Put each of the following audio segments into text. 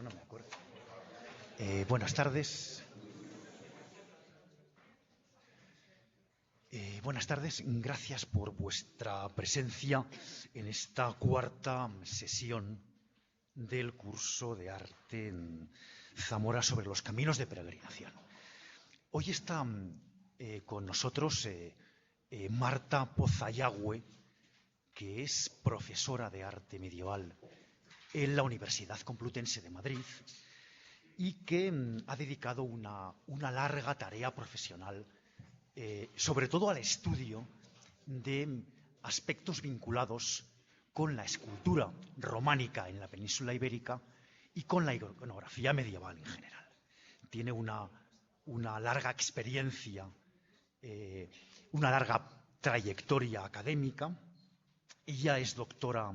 no, no me acuerdo. Buenas tardes. Buenas tardes, gracias por vuestra presencia en esta cuarta sesión del curso de arte en Zamora sobre los caminos de peregrinación. Hoy está con nosotros Marta Pozayagüe, que es profesora de arte medieval en la Universidad Complutense de Madrid y que ha dedicado una larga tarea profesional sobre todo al estudio de aspectos vinculados con la escultura románica en la península ibérica y con la iconografía medieval en general. Tiene una larga experiencia, una larga trayectoria académica. Ella es doctora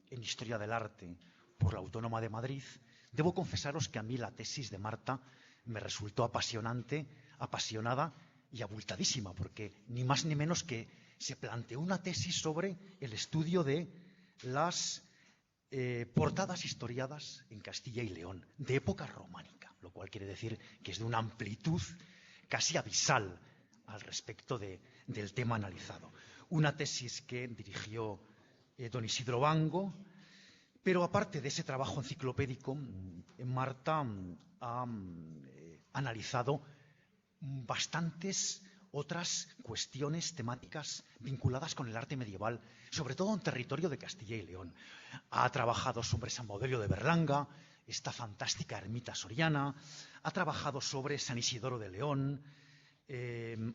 en Historia del Arte por la Autónoma de Madrid. Debo confesaros que a mí la tesis de Marta me resultó apasionante, apasionada y abultadísima, porque ni más ni menos que se planteó una tesis sobre el estudio de las portadas historiadas en Castilla y León, de época románica, lo cual quiere decir que es de una amplitud casi abisal al respecto del tema analizado. Una tesis que dirigió don Isidro Bango, pero aparte de ese trabajo enciclopédico, Marta ha analizado bastantes otras cuestiones temáticas vinculadas con el arte medieval, sobre todo en territorio de Castilla y León. Ha trabajado sobre San Baudilio de Berlanga, esta fantástica ermita soriana, ha trabajado sobre San Isidoro de León,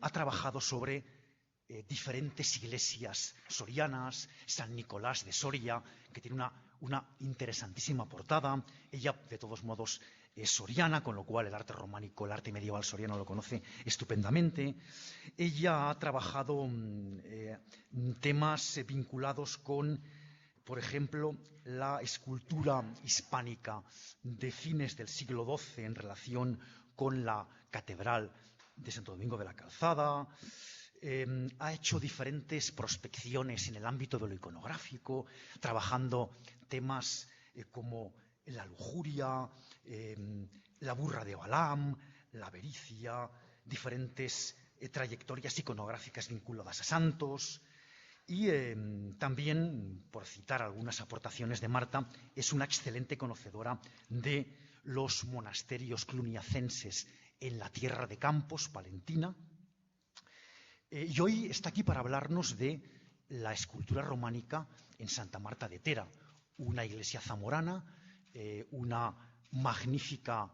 ha trabajado sobre diferentes iglesias sorianas, San Nicolás de Soria, que tiene una interesantísima portada. Ella, de todos modos, es soriana, con lo cual el arte románico, el arte medieval soriano lo conoce estupendamente. Ella ha trabajado temas vinculados con, por ejemplo, la escultura hispánica de fines del siglo XII en relación con la Catedral de Santo Domingo de la Calzada. Ha hecho diferentes prospecciones en el ámbito de lo iconográfico, trabajando temas como la lujuria, la burra de Balaam, la avaricia, diferentes trayectorias iconográficas vinculadas a santos. Y también, por citar algunas aportaciones de Marta, es una excelente conocedora de los monasterios cluniacenses en la tierra de Campos, Palentina. Y hoy está aquí para hablarnos de la escultura románica en Santa Marta de Tera, una iglesia zamorana, una magnífica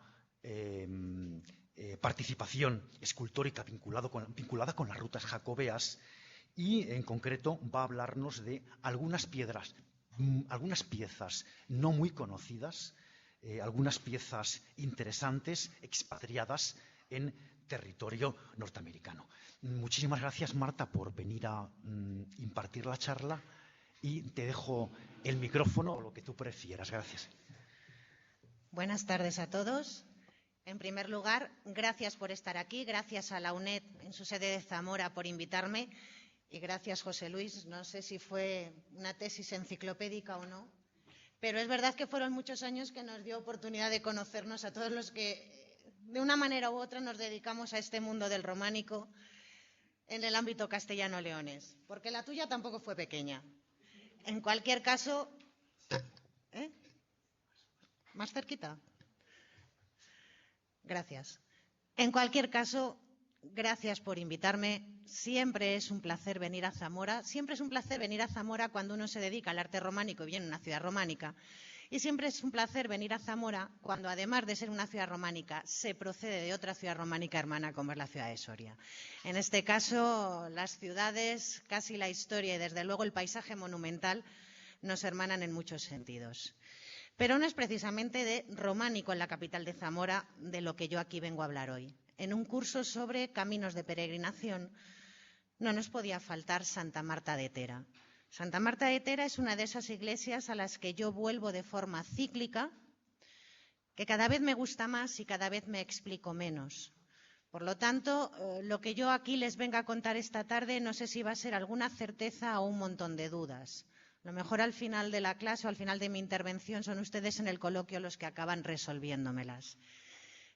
participación escultórica vinculada con las rutas jacobeas, y en concreto va a hablarnos de algunas piezas no muy conocidas, algunas piezas interesantes expatriadas en territorio norteamericano. Muchísimas gracias, Marta, por venir a impartir la charla, y te dejo el micrófono o lo que tú prefieras. Gracias. Buenas tardes a todos. En primer lugar, gracias por estar aquí, gracias a la UNED en su sede de Zamora por invitarme, y gracias, José Luis. No sé si fue una tesis enciclopédica o no, pero es verdad que fueron muchos años que nos dio oportunidad de conocernos a todos los que de una manera u otra nos dedicamos a este mundo del románico en el ámbito castellano-leonés, porque la tuya tampoco fue pequeña. En cualquier caso, ¿más cerquita? Gracias. En cualquier caso, gracias por invitarme. Siempre es un placer venir a Zamora. Siempre es un placer venir a Zamora cuando uno se dedica al arte románico y viene a una ciudad románica. Y siempre es un placer venir a Zamora cuando, además de ser una ciudad románica, se procede de otra ciudad románica hermana, como es la ciudad de Soria. En este caso, las ciudades, casi la historia y, desde luego, el paisaje monumental nos hermanan en muchos sentidos. Pero no es precisamente de románico en la capital de Zamora de lo que yo aquí vengo a hablar hoy. En un curso sobre caminos de peregrinación no nos podía faltar Santa Marta de Tera. Santa Marta de Tera es una de esas iglesias a las que yo vuelvo de forma cíclica, que cada vez me gusta más y cada vez me explico menos. Por lo tanto, lo que yo aquí les venga a contar esta tarde no sé si va a ser alguna certeza o un montón de dudas. Lo mejor al final de la clase o al final de mi intervención son ustedes en el coloquio los que acaban resolviéndomelas.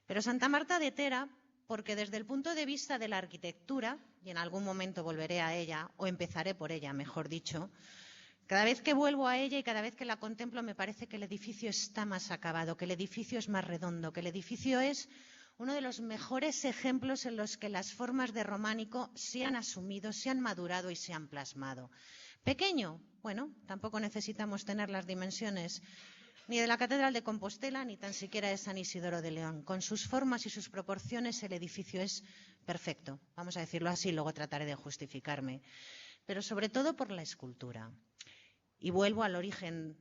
Pero Santa Marta de Tera, porque desde el punto de vista de la arquitectura, y en algún momento volveré a ella, o empezaré por ella, mejor dicho, cada vez que vuelvo a ella y cada vez que la contemplo me parece que el edificio está más acabado, que el edificio es más redondo, que el edificio es uno de los mejores ejemplos en los que las formas de románico se han asumido, se han madurado y se han plasmado. Pequeño, bueno, tampoco necesitamos tener las dimensiones ni de la Catedral de Compostela ni tan siquiera de San Isidoro de León. Con sus formas y sus proporciones el edificio es perfecto, vamos a decirlo así, luego trataré de justificarme, pero sobre todo por la escultura. Y vuelvo al origen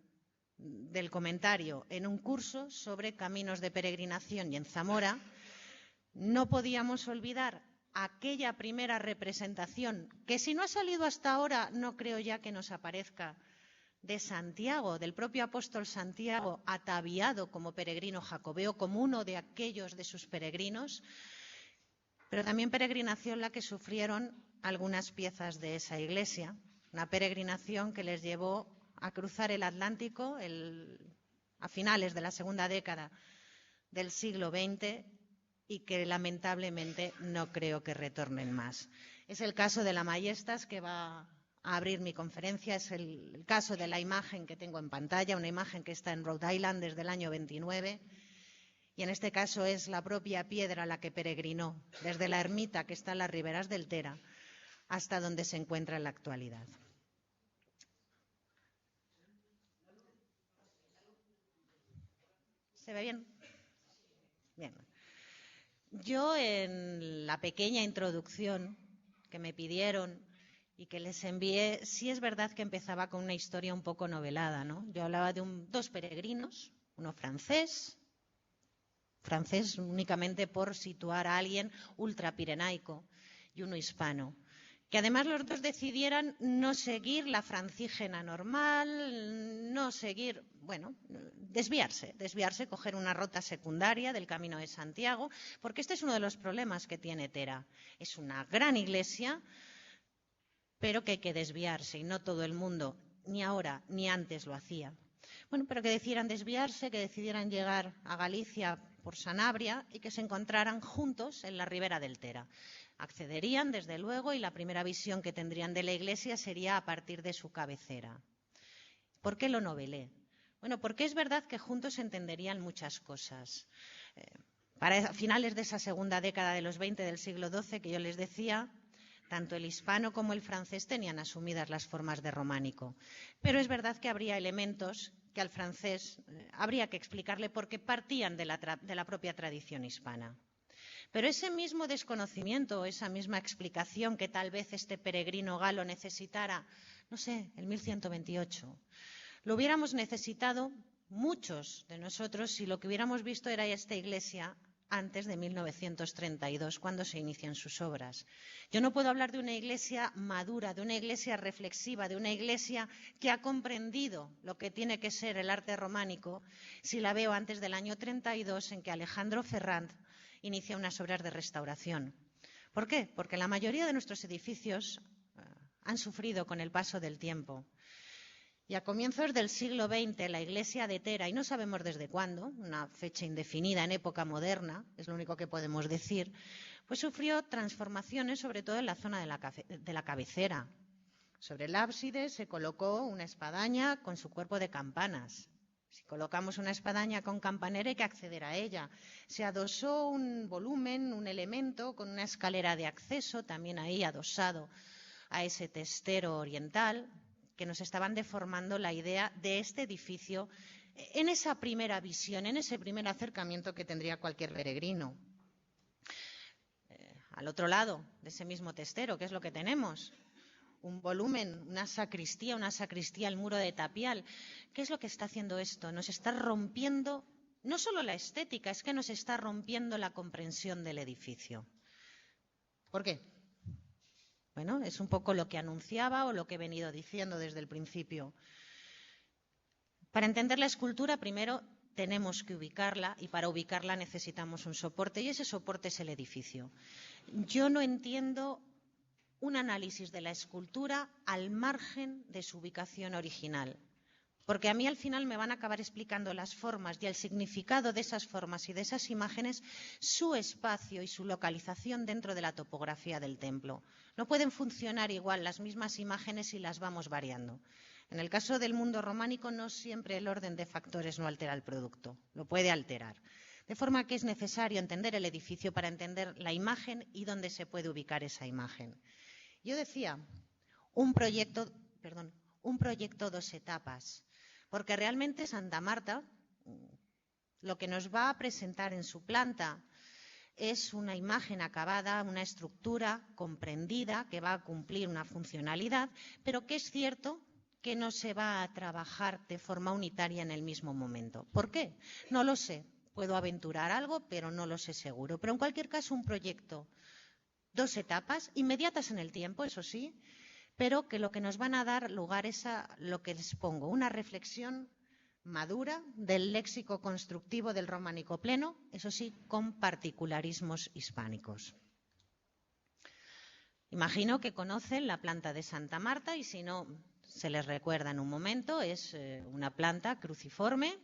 del comentario. En un curso sobre caminos de peregrinación y en Zamora no podíamos olvidar aquella primera representación, que si no ha salido hasta ahora, no creo ya que nos aparezca, de Santiago, del propio apóstol Santiago, ataviado como peregrino jacobeo, como uno de aquellos de sus peregrinos, pero también peregrinación la que sufrieron algunas piezas de esa iglesia, una peregrinación que les llevó a cruzar el Atlántico a finales de la segunda década del siglo XX y que lamentablemente no creo que retornen más. Es el caso de la Majestas, que va a abrir mi conferencia, es el caso de la imagen que tengo en pantalla, una imagen que está en Rhode Island desde el año 29, y en este caso es la propia piedra la que peregrinó desde la ermita que está en las riberas del Tera hasta donde se encuentra en la actualidad. ¿Se ve bien? Bien. Yo en la pequeña introducción que me pidieron y que les envié, sí es verdad que empezaba con una historia un poco novelada, ¿no? Yo hablaba de dos peregrinos, uno francés únicamente por situar a alguien ultrapirenaico, y uno hispano, que además los dos decidieran no seguir la francígena normal, no seguir, bueno, desviarse, coger una ruta secundaria del Camino de Santiago, porque este es uno de los problemas que tiene Tera. Es una gran iglesia, pero que hay que desviarse, y no todo el mundo, ni ahora ni antes lo hacía. Bueno, pero que decidieran desviarse, que decidieran llegar a Galicia por Sanabria y que se encontraran juntos en la ribera del Tera. Accederían, desde luego, y la primera visión que tendrían de la iglesia sería a partir de su cabecera. ¿Por qué lo novelé? Bueno, porque es verdad que juntos entenderían muchas cosas. Para finales de esa segunda década de los 20 del siglo XII, que yo les decía, tanto el hispano como el francés tenían asumidas las formas de románico. Pero es verdad que habría elementos que al francés habría que explicarle porque partían de la propia tradición hispana. Pero ese mismo desconocimiento, esa misma explicación que tal vez este peregrino galo necesitara, no sé, en 1128, lo hubiéramos necesitado muchos de nosotros si lo que hubiéramos visto era esta iglesia antes de 1932, cuando se inician sus obras. Yo no puedo hablar de una iglesia madura, de una iglesia reflexiva, de una iglesia que ha comprendido lo que tiene que ser el arte románico, si la veo antes del año 32, en que Alejandro Ferrand inicia unas obras de restauración. ¿Por qué? Porque la mayoría de nuestros edificios han sufrido con el paso del tiempo. Y a comienzos del siglo XX, la iglesia de Tera, y no sabemos desde cuándo, una fecha indefinida en época moderna, es lo único que podemos decir, pues sufrió transformaciones, sobre todo en la zona de la cabecera. Sobre el ábside se colocó una espadaña con su cuerpo de campanas. Si colocamos una espadaña con campanera hay que acceder a ella. Se adosó un volumen, un elemento con una escalera de acceso, también ahí adosado a ese testero oriental, que nos estaban deformando la idea de este edificio en esa primera visión, en ese primer acercamiento que tendría cualquier peregrino. Al otro lado de ese mismo testero, ¿qué es lo que tenemos? Un volumen, una sacristía, el muro de tapial. ¿Qué es lo que está haciendo esto? Nos está rompiendo no solo la estética, es que nos está rompiendo la comprensión del edificio. ¿Por qué? Bueno, es un poco lo que anunciaba o lo que he venido diciendo desde el principio. Para entender la escultura, primero tenemos que ubicarla, y para ubicarla necesitamos un soporte, y ese soporte es el edificio. Yo no entiendo un análisis de la escultura al margen de su ubicación original. Porque a mí al final me van a acabar explicando las formas y el significado de esas formas y de esas imágenes, su espacio y su localización dentro de la topografía del templo. No pueden funcionar igual las mismas imágenes si las vamos variando. En el caso del mundo románico no siempre el orden de factores no altera el producto, lo puede alterar. De forma que es necesario entender el edificio para entender la imagen y dónde se puede ubicar esa imagen. Yo decía, un proyecto 2 etapas. Porque realmente Santa Marta lo que nos va a presentar en su planta es una imagen acabada, una estructura comprendida que va a cumplir una funcionalidad, pero que es cierto que no se va a trabajar de forma unitaria en el mismo momento. ¿Por qué? No lo sé. Puedo aventurar algo, pero no lo sé seguro. Pero en cualquier caso, un proyecto 2 etapas, inmediatas en el tiempo, eso sí, pero que lo que nos van a dar lugar es a lo que les pongo, una reflexión madura del léxico constructivo del románico pleno, eso sí, con particularismos hispánicos. Imagino que conocen la planta de Santa Marta y si no, se les recuerda en un momento, es una planta cruciforme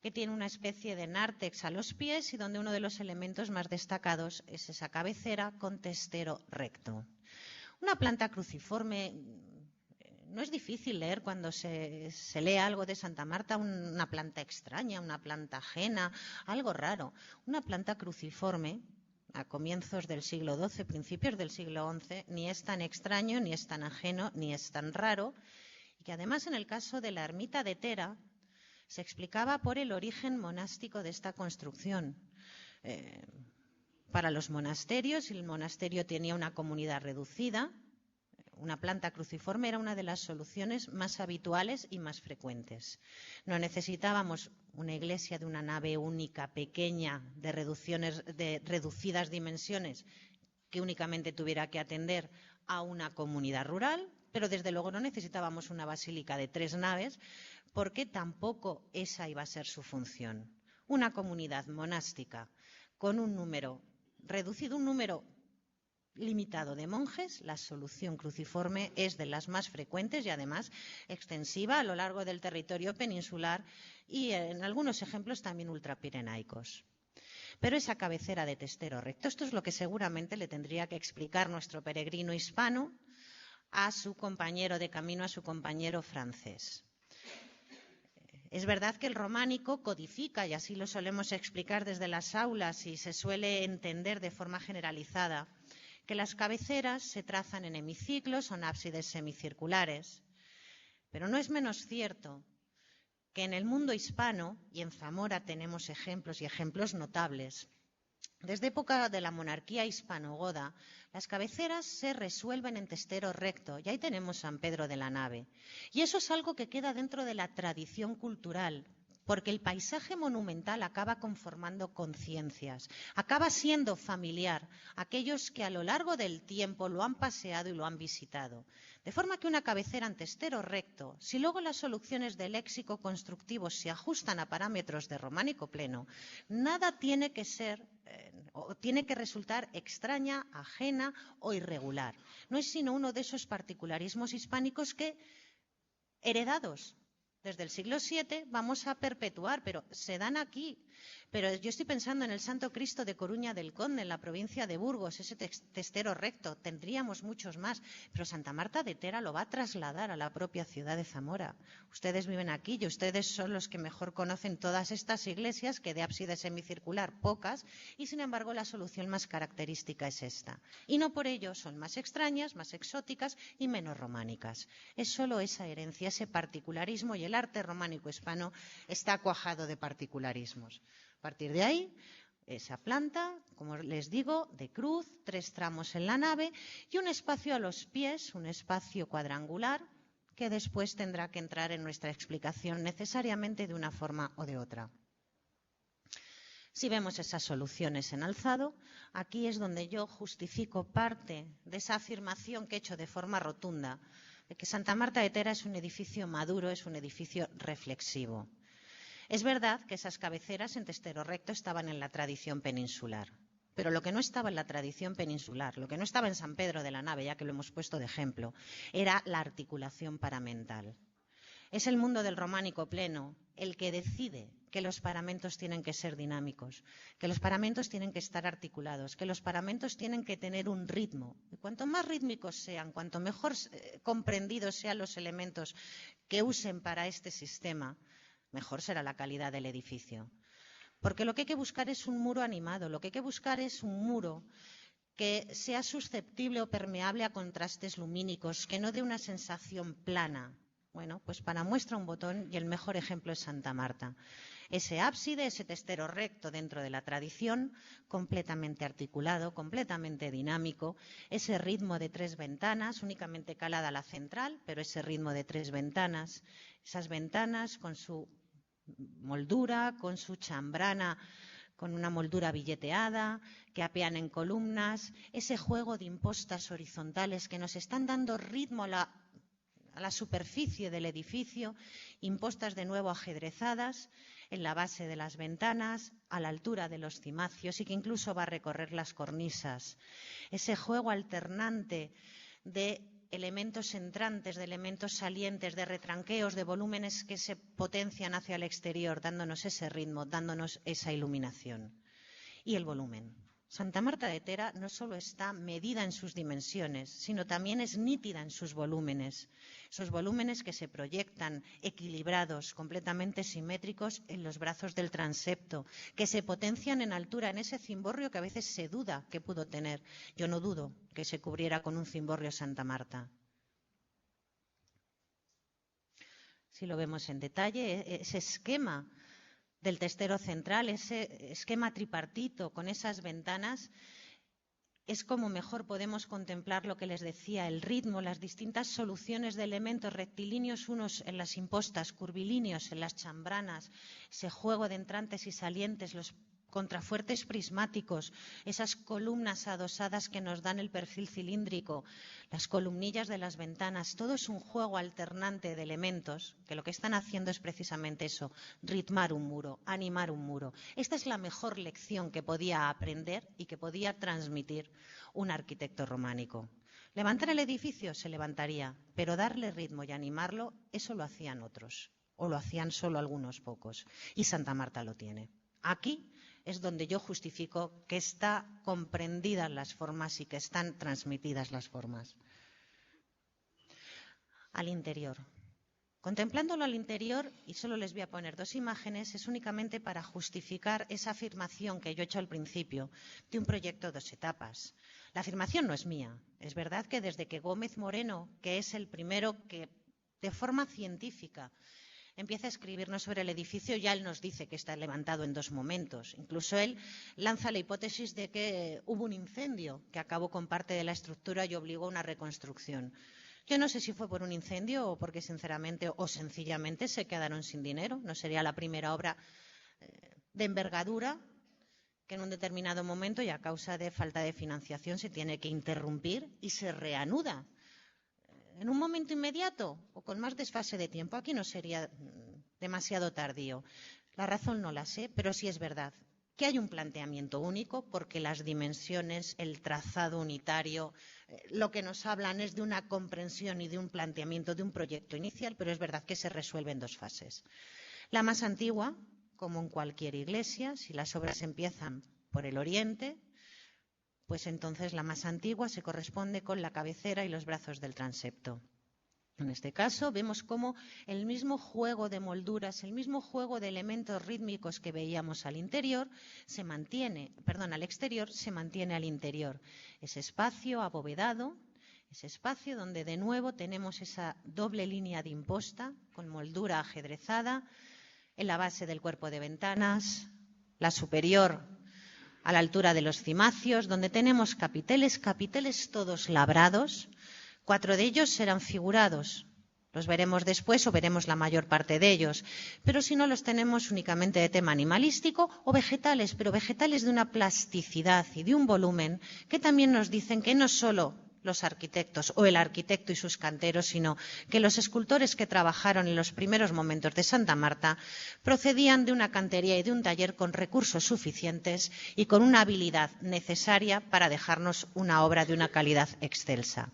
que tiene una especie de nártex a los pies y donde uno de los elementos más destacados es esa cabecera con testero recto. Una planta cruciforme no es difícil leer cuando se lee algo de Santa Marta, una planta extraña, una planta ajena, algo raro. Una planta cruciforme, a comienzos del siglo XII, principios del siglo XI, ni es tan extraño, ni es tan ajeno, ni es tan raro, y que además en el caso de la ermita de Tera se explicaba por el origen monástico de esta construcción. Para los monasterios, el monasterio tenía una comunidad reducida, una planta cruciforme era una de las soluciones más habituales y más frecuentes. No necesitábamos una iglesia de una nave única, pequeña, de reducidas dimensiones, que únicamente tuviera que atender a una comunidad rural, pero desde luego no necesitábamos una basílica de 3 naves, porque tampoco esa iba a ser su función. Una comunidad monástica con un número reducido, un número limitado de monjes, la solución cruciforme es de las más frecuentes y además extensiva a lo largo del territorio peninsular y en algunos ejemplos también ultrapirenaicos. Pero esa cabecera de testero recto, esto es lo que seguramente le tendría que explicar nuestro peregrino hispano a su compañero de camino, a su compañero francés. Es verdad que el románico codifica, y así lo solemos explicar desde las aulas y se suele entender de forma generalizada, que las cabeceras se trazan en hemiciclos o en ábsides semicirculares. Pero no es menos cierto que en el mundo hispano, y en Zamora tenemos ejemplos y ejemplos notables, desde época de la monarquía hispanogoda, las cabeceras se resuelven en testero recto, y ahí tenemos San Pedro de la Nave. Y eso es algo que queda dentro de la tradición cultural, porque el paisaje monumental acaba conformando conciencias, acaba siendo familiar a aquellos que a lo largo del tiempo lo han paseado y lo han visitado. De forma que una cabecera en testero recto, si luego las soluciones de léxico constructivo se ajustan a parámetros de románico pleno, nada tiene que ser o tiene que resultar extraña, ajena o irregular. No es sino uno de esos particularismos hispánicos que, heredados desde el siglo VII, vamos a perpetuar, pero se dan aquí. Pero yo estoy pensando en el Santo Cristo de Coruña del Conde, en la provincia de Burgos, ese testero recto. Tendríamos muchos más, pero Santa Marta de Tera lo va a trasladar a la propia ciudad de Zamora. Ustedes viven aquí y ustedes son los que mejor conocen todas estas iglesias, que de ábside semicircular pocas, y sin embargo la solución más característica es esta. Y no por ello son más extrañas, más exóticas y menos románicas. Es solo esa herencia, ese particularismo, y el arte románico hispano está cuajado de particularismos. A partir de ahí, esa planta, como les digo, de cruz, 3 tramos en la nave y un espacio a los pies, un espacio cuadrangular, que después tendrá que entrar en nuestra explicación necesariamente de una forma o de otra. Si vemos esas soluciones en alzado, aquí es donde yo justifico parte de esa afirmación que he hecho de forma rotunda, de que Santa Marta de Tera es un edificio maduro, es un edificio reflexivo. Es verdad que esas cabeceras en testero recto estaban en la tradición peninsular, Pero lo que no estaba en la tradición peninsular, lo que no estaba en San Pedro de la Nave, ya que lo hemos puesto de ejemplo, era la articulación paramental. Es el mundo del románico pleno el que decide que los paramentos tienen que ser dinámicos, que los paramentos tienen que estar articulados, que los paramentos tienen que tener un ritmo. Y cuanto más rítmicos sean, cuanto mejor comprendidos sean los elementos que usen para este sistema, mejor será la calidad del edificio. Porque lo que hay que buscar es un muro animado, lo que hay que buscar es un muro que sea susceptible o permeable a contrastes lumínicos, que no dé una sensación plana. Bueno, pues para muestra un botón, y el mejor ejemplo es Santa Marta. Ese ábside, ese testero recto dentro de la tradición, completamente articulado, completamente dinámico, ese ritmo de 3 ventanas, únicamente calada la central, pero ese ritmo de 3 ventanas, esas ventanas con su moldura, con su chambrana, con una moldura billeteada, que apean en columnas, ese juego de impostas horizontales que nos están dando ritmo a la superficie del edificio, impostas de nuevo ajedrezadas en la base de las ventanas, a la altura de los cimacios y que incluso va a recorrer las cornisas. Ese juego alternante de elementos entrantes, de elementos salientes, de retranqueos, de volúmenes que se potencian hacia el exterior, dándonos ese ritmo, dándonos esa iluminación. Y el volumen. Santa Marta de Tera no solo está medida en sus dimensiones, sino también es nítida en sus volúmenes. Esos volúmenes que se proyectan equilibrados, completamente simétricos en los brazos del transepto, que se potencian en altura en ese cimborrio que a veces se duda que pudo tener. Yo no dudo que se cubriera con un cimborrio Santa Marta. Si lo vemos en detalle, ese esquema del testero central, ese esquema tripartito con esas ventanas, es como mejor podemos contemplar lo que les decía, el ritmo, las distintas soluciones de elementos rectilíneos, unos en las impostas, curvilíneos en las chambranas, ese juego de entrantes y salientes, los contrafuertes prismáticos, esas columnas adosadas que nos dan el perfil cilíndrico, las columnillas de las ventanas, todo es un juego alternante de elementos que lo que están haciendo es precisamente eso, ritmar un muro, animar un muro. Esta es la mejor lección que podía aprender y que podía transmitir un arquitecto románico. Levantar el edificio se levantaría, pero darle ritmo y animarlo, eso lo hacían otros, o lo hacían solo algunos pocos, y Santa Marta lo tiene. Aquí es donde yo justifico que están comprendidas las formas y que están transmitidas las formas. Al interior. Contemplándolo al interior, y solo les voy a poner 2 imágenes, es únicamente para justificar esa afirmación que yo he hecho al principio de un proyecto 2 etapas. La afirmación no es mía. Es verdad que desde que Gómez Moreno, que es el primero que de forma científica empieza a escribirnos sobre el edificio, ya él nos dice que está levantado en 2 momentos. Incluso él lanza la hipótesis de que hubo un incendio que acabó con parte de la estructura y obligó a una reconstrucción. Yo no sé si fue por un incendio o porque sinceramente o sencillamente se quedaron sin dinero. No sería la primera obra de envergadura que en un determinado momento y a causa de falta de financiación se tiene que interrumpir y se reanuda. ¿En un momento inmediato o con más desfase de tiempo? Aquí no sería demasiado tardío. La razón no la sé, pero sí es verdad que hay un planteamiento único porque las dimensiones, el trazado unitario, lo que nos hablan es de una comprensión y de un planteamiento de un proyecto inicial, pero es verdad que se resuelve en 2 fases. La más antigua, como en cualquier iglesia, si las obras empiezan por el oriente, pues entonces la más antigua se corresponde con la cabecera y los brazos del transepto. En este caso vemos cómo el mismo juego de molduras, el mismo juego de elementos rítmicos que veíamos al exterior se mantiene al interior. Ese espacio abovedado, ese espacio donde de nuevo tenemos esa doble línea de imposta con moldura ajedrezada en la base del cuerpo de ventanas, la superior a la altura de los cimacios, donde tenemos capiteles todos labrados. 4 de ellos serán figurados. Los veremos después o veremos la mayor parte de ellos. Pero si no, los tenemos únicamente de tema animalístico o vegetales, pero vegetales de una plasticidad y de un volumen que también nos dicen que no solo los arquitectos o el arquitecto y sus canteros, sino que los escultores que trabajaron en los primeros momentos de Santa Marta procedían de una cantería y de un taller con recursos suficientes y con una habilidad necesaria para dejarnos una obra de una calidad excelsa.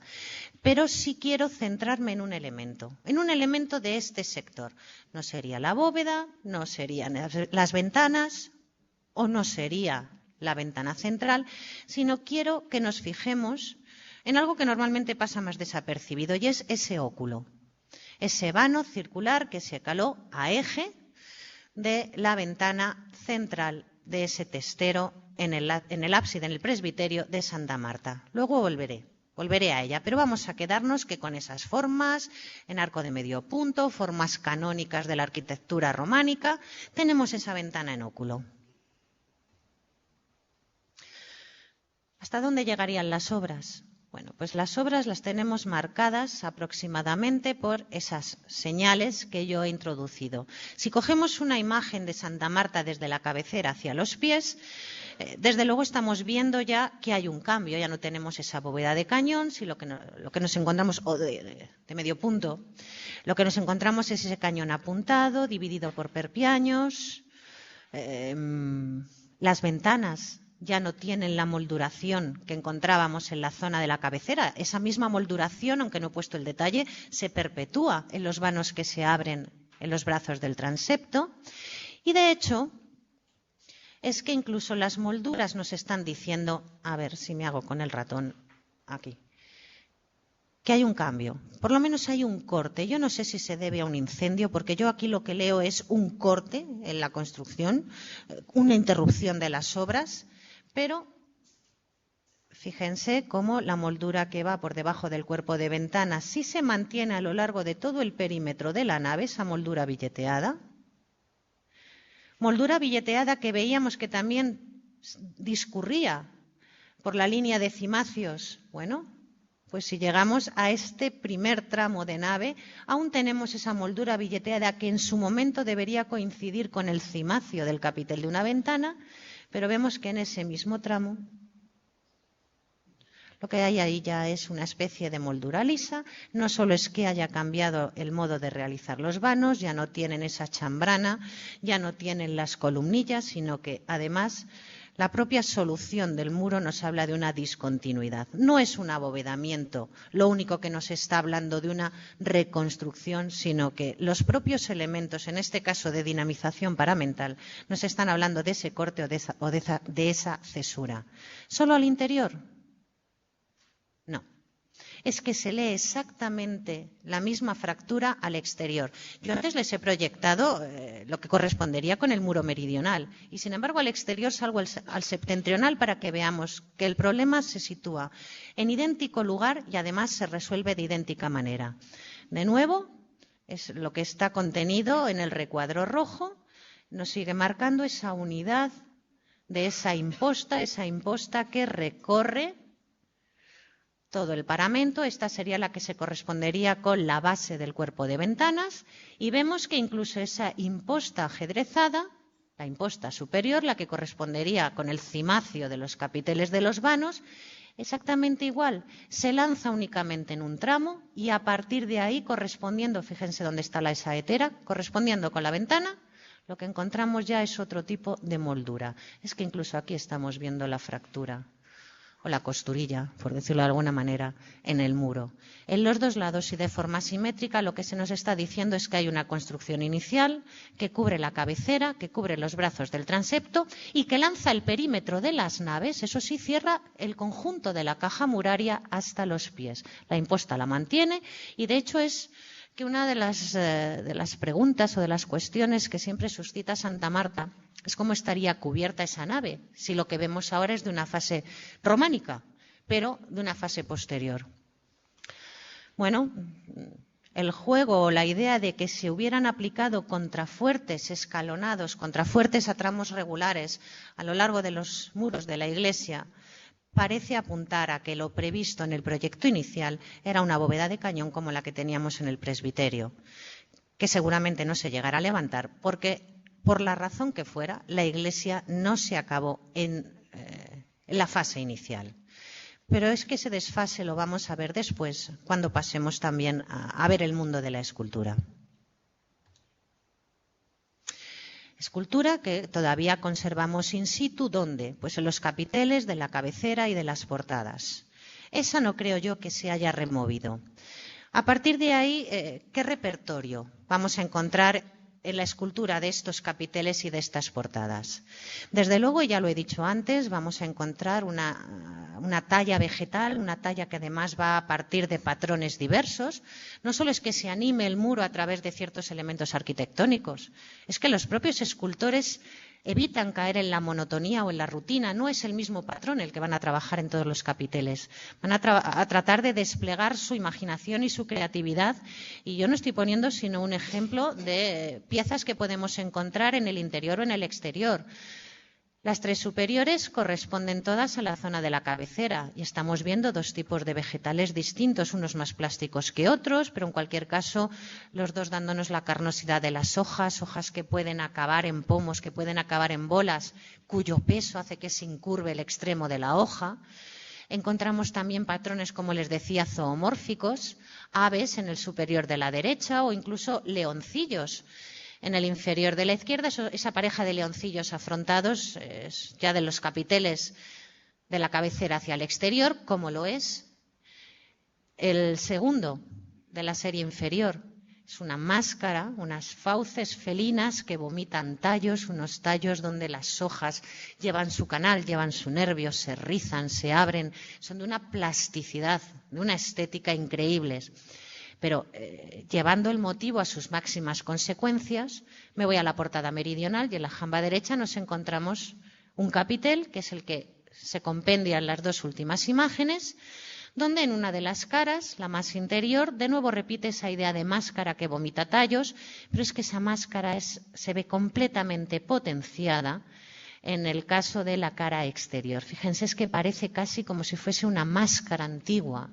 Pero sí quiero centrarme en un elemento de este sector. No sería la bóveda, no serían las ventanas o no sería la ventana central, sino quiero que nos fijemos en algo que normalmente pasa más desapercibido, y es ese óculo, ese vano circular que se caló a eje de la ventana central de ese testero en el ábside, en el presbiterio de Santa Marta. Luego volveré a ella, pero vamos a quedarnos que con esas formas, en arco de medio punto, formas canónicas de la arquitectura románica, tenemos esa ventana en óculo. ¿Hasta dónde llegarían las obras? Bueno, pues las obras las tenemos marcadas aproximadamente por esas señales que yo he introducido. Si cogemos una imagen de Santa Marta desde la cabecera hacia los pies, desde luego estamos viendo ya que hay un cambio. Ya no tenemos esa bóveda de cañón, sino lo que nos encontramos, o de medio punto, lo que nos encontramos es ese cañón apuntado, dividido por perpiaños. Las ventanas ya no tienen la molduración que encontrábamos en la zona de la cabecera. Esa misma molduración, aunque no he puesto el detalle, se perpetúa en los vanos que se abren en los brazos del transepto. Y de hecho, es que incluso las molduras nos están diciendo, a ver si me hago con el ratón aquí, que hay un cambio, por lo menos hay un corte. Yo no sé si se debe a un incendio, porque yo aquí lo que leo es un corte en la construcción, una interrupción de las obras. Pero fíjense cómo la moldura que va por debajo del cuerpo de ventana sí se mantiene a lo largo de todo el perímetro de la nave, esa moldura billeteada. Moldura billeteada que veíamos que también discurría por la línea de cimacios. Bueno, pues si llegamos a este primer tramo de nave, aún tenemos esa moldura billeteada que en su momento debería coincidir con el cimacio del capitel de una ventana. Pero vemos que en ese mismo tramo lo que hay ahí ya es una especie de moldura lisa. No solo es que haya cambiado el modo de realizar los vanos, ya no tienen esa chambrana, ya no tienen las columnillas, sino que además la propia solución del muro nos habla de una discontinuidad. No es un abovedamiento lo único que nos está hablando de una reconstrucción, sino que los propios elementos, en este caso de dinamización paramental, nos están hablando de ese corte o de esa cesura. ¿Solo al interior? No. Es que se lee exactamente la misma fractura al exterior. Yo antes les he proyectado lo que correspondería con el muro meridional y, sin embargo, al exterior salgo al septentrional para que veamos que el problema se sitúa en idéntico lugar y además se resuelve de idéntica manera. De nuevo, es lo que está contenido en el recuadro rojo, nos sigue marcando esa unidad de esa imposta que recorre todo el paramento. Esta sería la que se correspondería con la base del cuerpo de ventanas, y vemos que incluso esa imposta ajedrezada, la imposta superior, la que correspondería con el cimacio de los capiteles de los vanos, exactamente igual, se lanza únicamente en un tramo y a partir de ahí, correspondiendo, fíjense dónde está la saetera, correspondiendo con la ventana, lo que encontramos ya es otro tipo de moldura. Es que incluso aquí estamos viendo la fractura o la costurilla, por decirlo de alguna manera, en el muro. En los dos lados y de forma simétrica, lo que se nos está diciendo es que hay una construcción inicial que cubre la cabecera, que cubre los brazos del transepto y que lanza el perímetro de las naves, eso sí, cierra el conjunto de la caja muraria hasta los pies. La imposta la mantiene y, de hecho, es que una de las preguntas o de las cuestiones que siempre suscita Santa Marta es cómo estaría cubierta esa nave, si lo que vemos ahora es de una fase románica, pero de una fase posterior. Bueno, el juego o la idea de que se hubieran aplicado contrafuertes escalonados, contrafuertes a tramos regulares a lo largo de los muros de la iglesia, parece apuntar a que lo previsto en el proyecto inicial era una bóveda de cañón como la que teníamos en el presbiterio, que seguramente no se llegará a levantar porque, por la razón que fuera, la iglesia no se acabó en la fase inicial. pero es que ese desfase lo vamos a ver después, cuando pasemos también a ver el mundo de la escultura. Escultura que todavía conservamos in situ, ¿dónde? Pues en los capiteles de la cabecera y de las portadas. Esa no creo yo que se haya removido. A partir de ahí, ¿qué repertorio vamos a encontrar en la escultura de estos capiteles y de estas portadas? Desde luego, ya lo he dicho antes, vamos a encontrar una talla vegetal, una talla que además va a partir de patrones diversos. No solo es que se anime el muro a través de ciertos elementos arquitectónicos, es que los propios escultores evitan caer en la monotonía o en la rutina. No es el mismo patrón el que van a trabajar en todos los capiteles. Van a tratar de desplegar su imaginación y su creatividad. Y yo no estoy poniendo sino un ejemplo de piezas que podemos encontrar en el interior o en el exterior. Las tres superiores corresponden todas a la zona de la cabecera y estamos viendo dos tipos de vegetales distintos, unos más plásticos que otros, pero en cualquier caso los dos dándonos la carnosidad de las hojas, hojas que pueden acabar en pomos, que pueden acabar en bolas, cuyo peso hace que se incurve el extremo de la hoja. Encontramos también patrones, como les decía, zoomórficos, aves en el superior de la derecha o incluso leoncillos. En el inferior de la izquierda, esa pareja de leoncillos afrontados, ya de los capiteles de la cabecera hacia el exterior, como lo es el segundo de la serie inferior. Es una máscara, unas fauces felinas que vomitan tallos, unos tallos donde las hojas llevan su canal, llevan su nervio, se rizan, se abren, son de una plasticidad, de una estética increíbles. Pero llevando el motivo a sus máximas consecuencias, me voy a la portada meridional y en la jamba derecha nos encontramos un capitel, que es el que se compendia en las dos últimas imágenes, donde en una de las caras, la más interior, de nuevo repite esa idea de máscara que vomita tallos, pero es que esa máscara se ve completamente potenciada en el caso de la cara exterior. Fíjense, es que parece casi como si fuese una máscara antigua.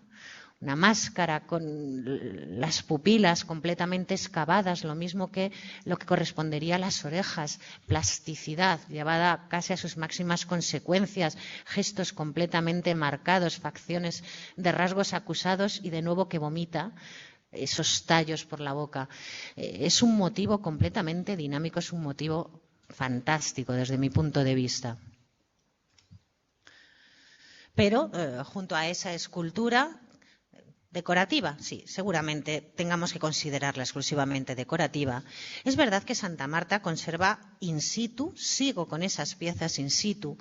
Una máscara con las pupilas completamente excavadas, lo mismo que lo que correspondería a las orejas, plasticidad llevada casi a sus máximas consecuencias, gestos completamente marcados, facciones de rasgos acusados y de nuevo que vomita esos tallos por la boca. Es un motivo completamente dinámico, es un motivo fantástico desde mi punto de vista. Pero junto a esa escultura decorativa, sí, seguramente tengamos que considerarla exclusivamente decorativa. Es verdad que Santa Marta conserva in situ, sigo con esas piezas in situ,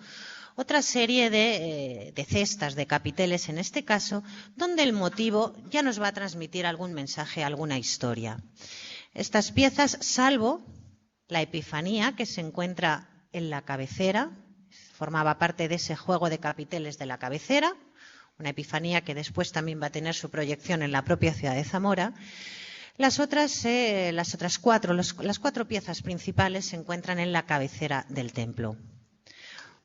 otra serie de cestas, de capiteles en este caso, donde el motivo ya nos va a transmitir algún mensaje, alguna historia. Estas piezas, salvo la Epifanía, que se encuentra en la cabecera, formaba parte de ese juego de capiteles de la cabecera, una Epifanía que después también va a tener su proyección en la propia ciudad de Zamora. Las otras cuatro piezas principales se encuentran en la cabecera del templo.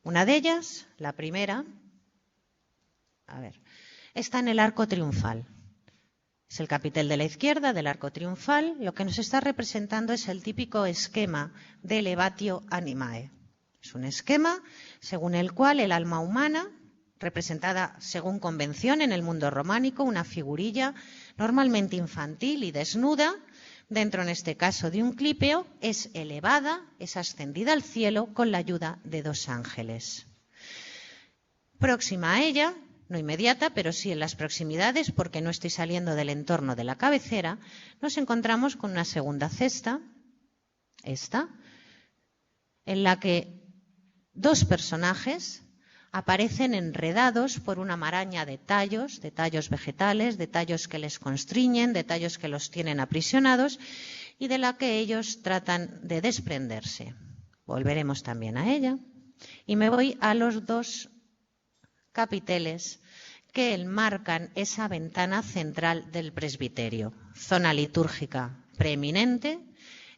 Una de ellas, la primera, está en el arco triunfal. Es el capitel de la izquierda del arco triunfal. Lo que nos está representando es el típico esquema de elevatio animae. Es un esquema según el cual el alma humana, representada según convención en el mundo románico, una figurilla normalmente infantil y desnuda, dentro en este caso de un clípeo, es elevada, es ascendida al cielo con la ayuda de dos ángeles. Próxima a ella, no inmediata, pero sí en las proximidades, porque no estoy saliendo del entorno de la cabecera, nos encontramos con una segunda cesta, esta, en la que dos personajes aparecen enredados por una maraña de tallos vegetales, de tallos que les constriñen, de tallos que los tienen aprisionados y de la que ellos tratan de desprenderse. Volveremos también a ella. Y me voy a los dos capiteles que enmarcan esa ventana central del presbiterio. Zona litúrgica preeminente,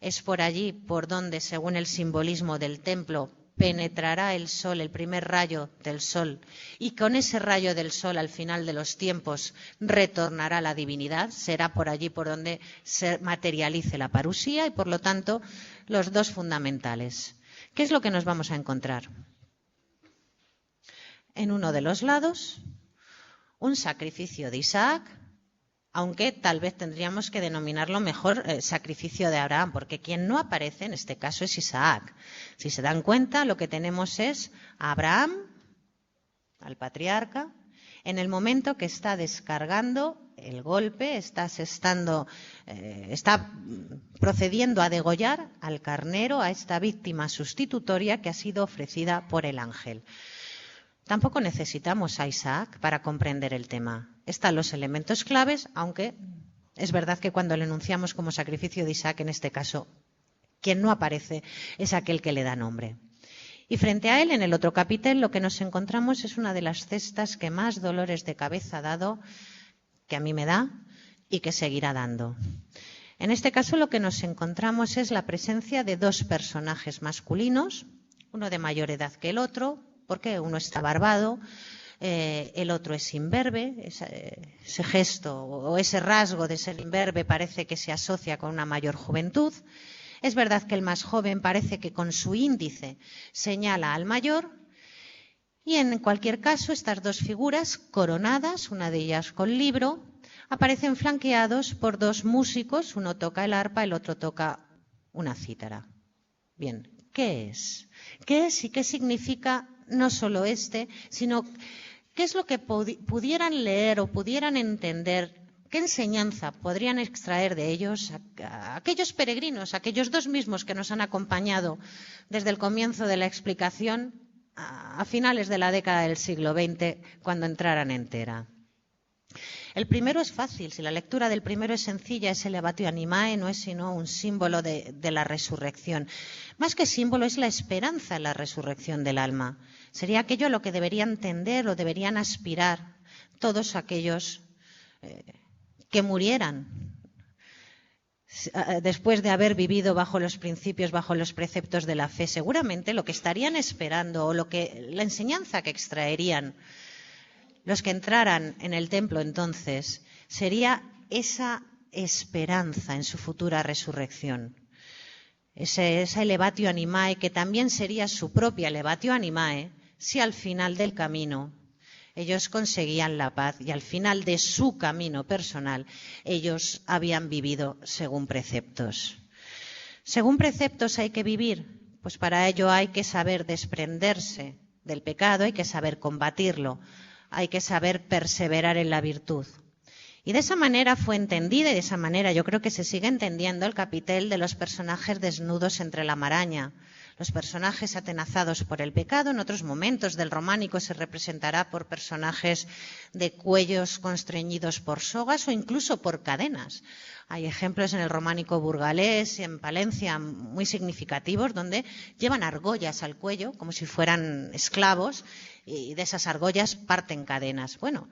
es por allí por donde, según el simbolismo del templo, penetrará el sol, el primer rayo del sol, y con ese rayo del sol al final de los tiempos retornará la divinidad. Será por allí por donde se materialice la parusía y, por lo tanto, los dos fundamentales. ¿Qué es lo que nos vamos a encontrar? En uno de los lados, un sacrificio de Isaac, aunque tal vez tendríamos que denominarlo mejor sacrificio de Abraham, porque quien no aparece en este caso es Isaac. Si se dan cuenta, lo que tenemos es a Abraham, al patriarca, en el momento que está descargando el golpe, está procediendo a degollar al carnero, a esta víctima sustitutoria que ha sido ofrecida por el ángel. Tampoco necesitamos a Isaac para comprender el tema. Están los elementos claves, aunque es verdad que cuando lo enunciamos como sacrificio de Isaac, en este caso, quien no aparece es aquel que le da nombre. Y frente a él, en el otro capitel, lo que nos encontramos es una de las cestas que más dolores de cabeza ha dado, que a mí me da y que seguirá dando. En este caso, lo que nos encontramos es la presencia de dos personajes masculinos, uno de mayor edad que el otro, porque uno está barbado, el otro es imberbe. Ese gesto o ese rasgo de ser imberbe parece que se asocia con una mayor juventud. Es verdad que el más joven parece que con su índice señala al mayor, y en cualquier caso estas dos figuras coronadas, una de ellas con libro, aparecen flanqueados por dos músicos, uno toca el arpa, el otro toca una cítara. Bien, ¿qué es? ¿Qué es y qué significa no solo sino qué es lo que pudieran leer o pudieran entender? ¿Qué enseñanza podrían extraer de ellos aquellos peregrinos, aquellos dos mismos que nos han acompañado desde el comienzo de la explicación a finales de la década del siglo XX, cuando entraran entera? El primero es fácil, si la lectura del primero es sencilla, es el Elevatio Animae, no es sino un símbolo de la resurrección. Más que símbolo, es la esperanza en la resurrección del alma. Sería aquello a lo que deberían tender o deberían aspirar todos aquellos que murieran después de haber vivido bajo los principios, bajo los preceptos de la fe. Seguramente lo que estarían esperando o la enseñanza que extraerían los que entraran en el templo entonces sería esa esperanza en su futura resurrección. Esa Elevatio Animae, que también sería su propia Elevatio Animae, si al final del camino ellos conseguían la paz y al final de su camino personal ellos habían vivido según preceptos. Según preceptos hay que vivir, pues para ello hay que saber desprenderse del pecado, hay que saber combatirlo, hay que saber perseverar en la virtud. Y de esa manera fue entendida, y de esa manera yo creo que se sigue entendiendo el capitel de los personajes desnudos entre la maraña. Los personajes atenazados por el pecado, en otros momentos del románico se representará por personajes de cuellos constreñidos por sogas o incluso por cadenas. Hay ejemplos en el románico burgalés y en Palencia muy significativos donde llevan argollas al cuello como si fueran esclavos y de esas argollas parten cadenas. Bueno,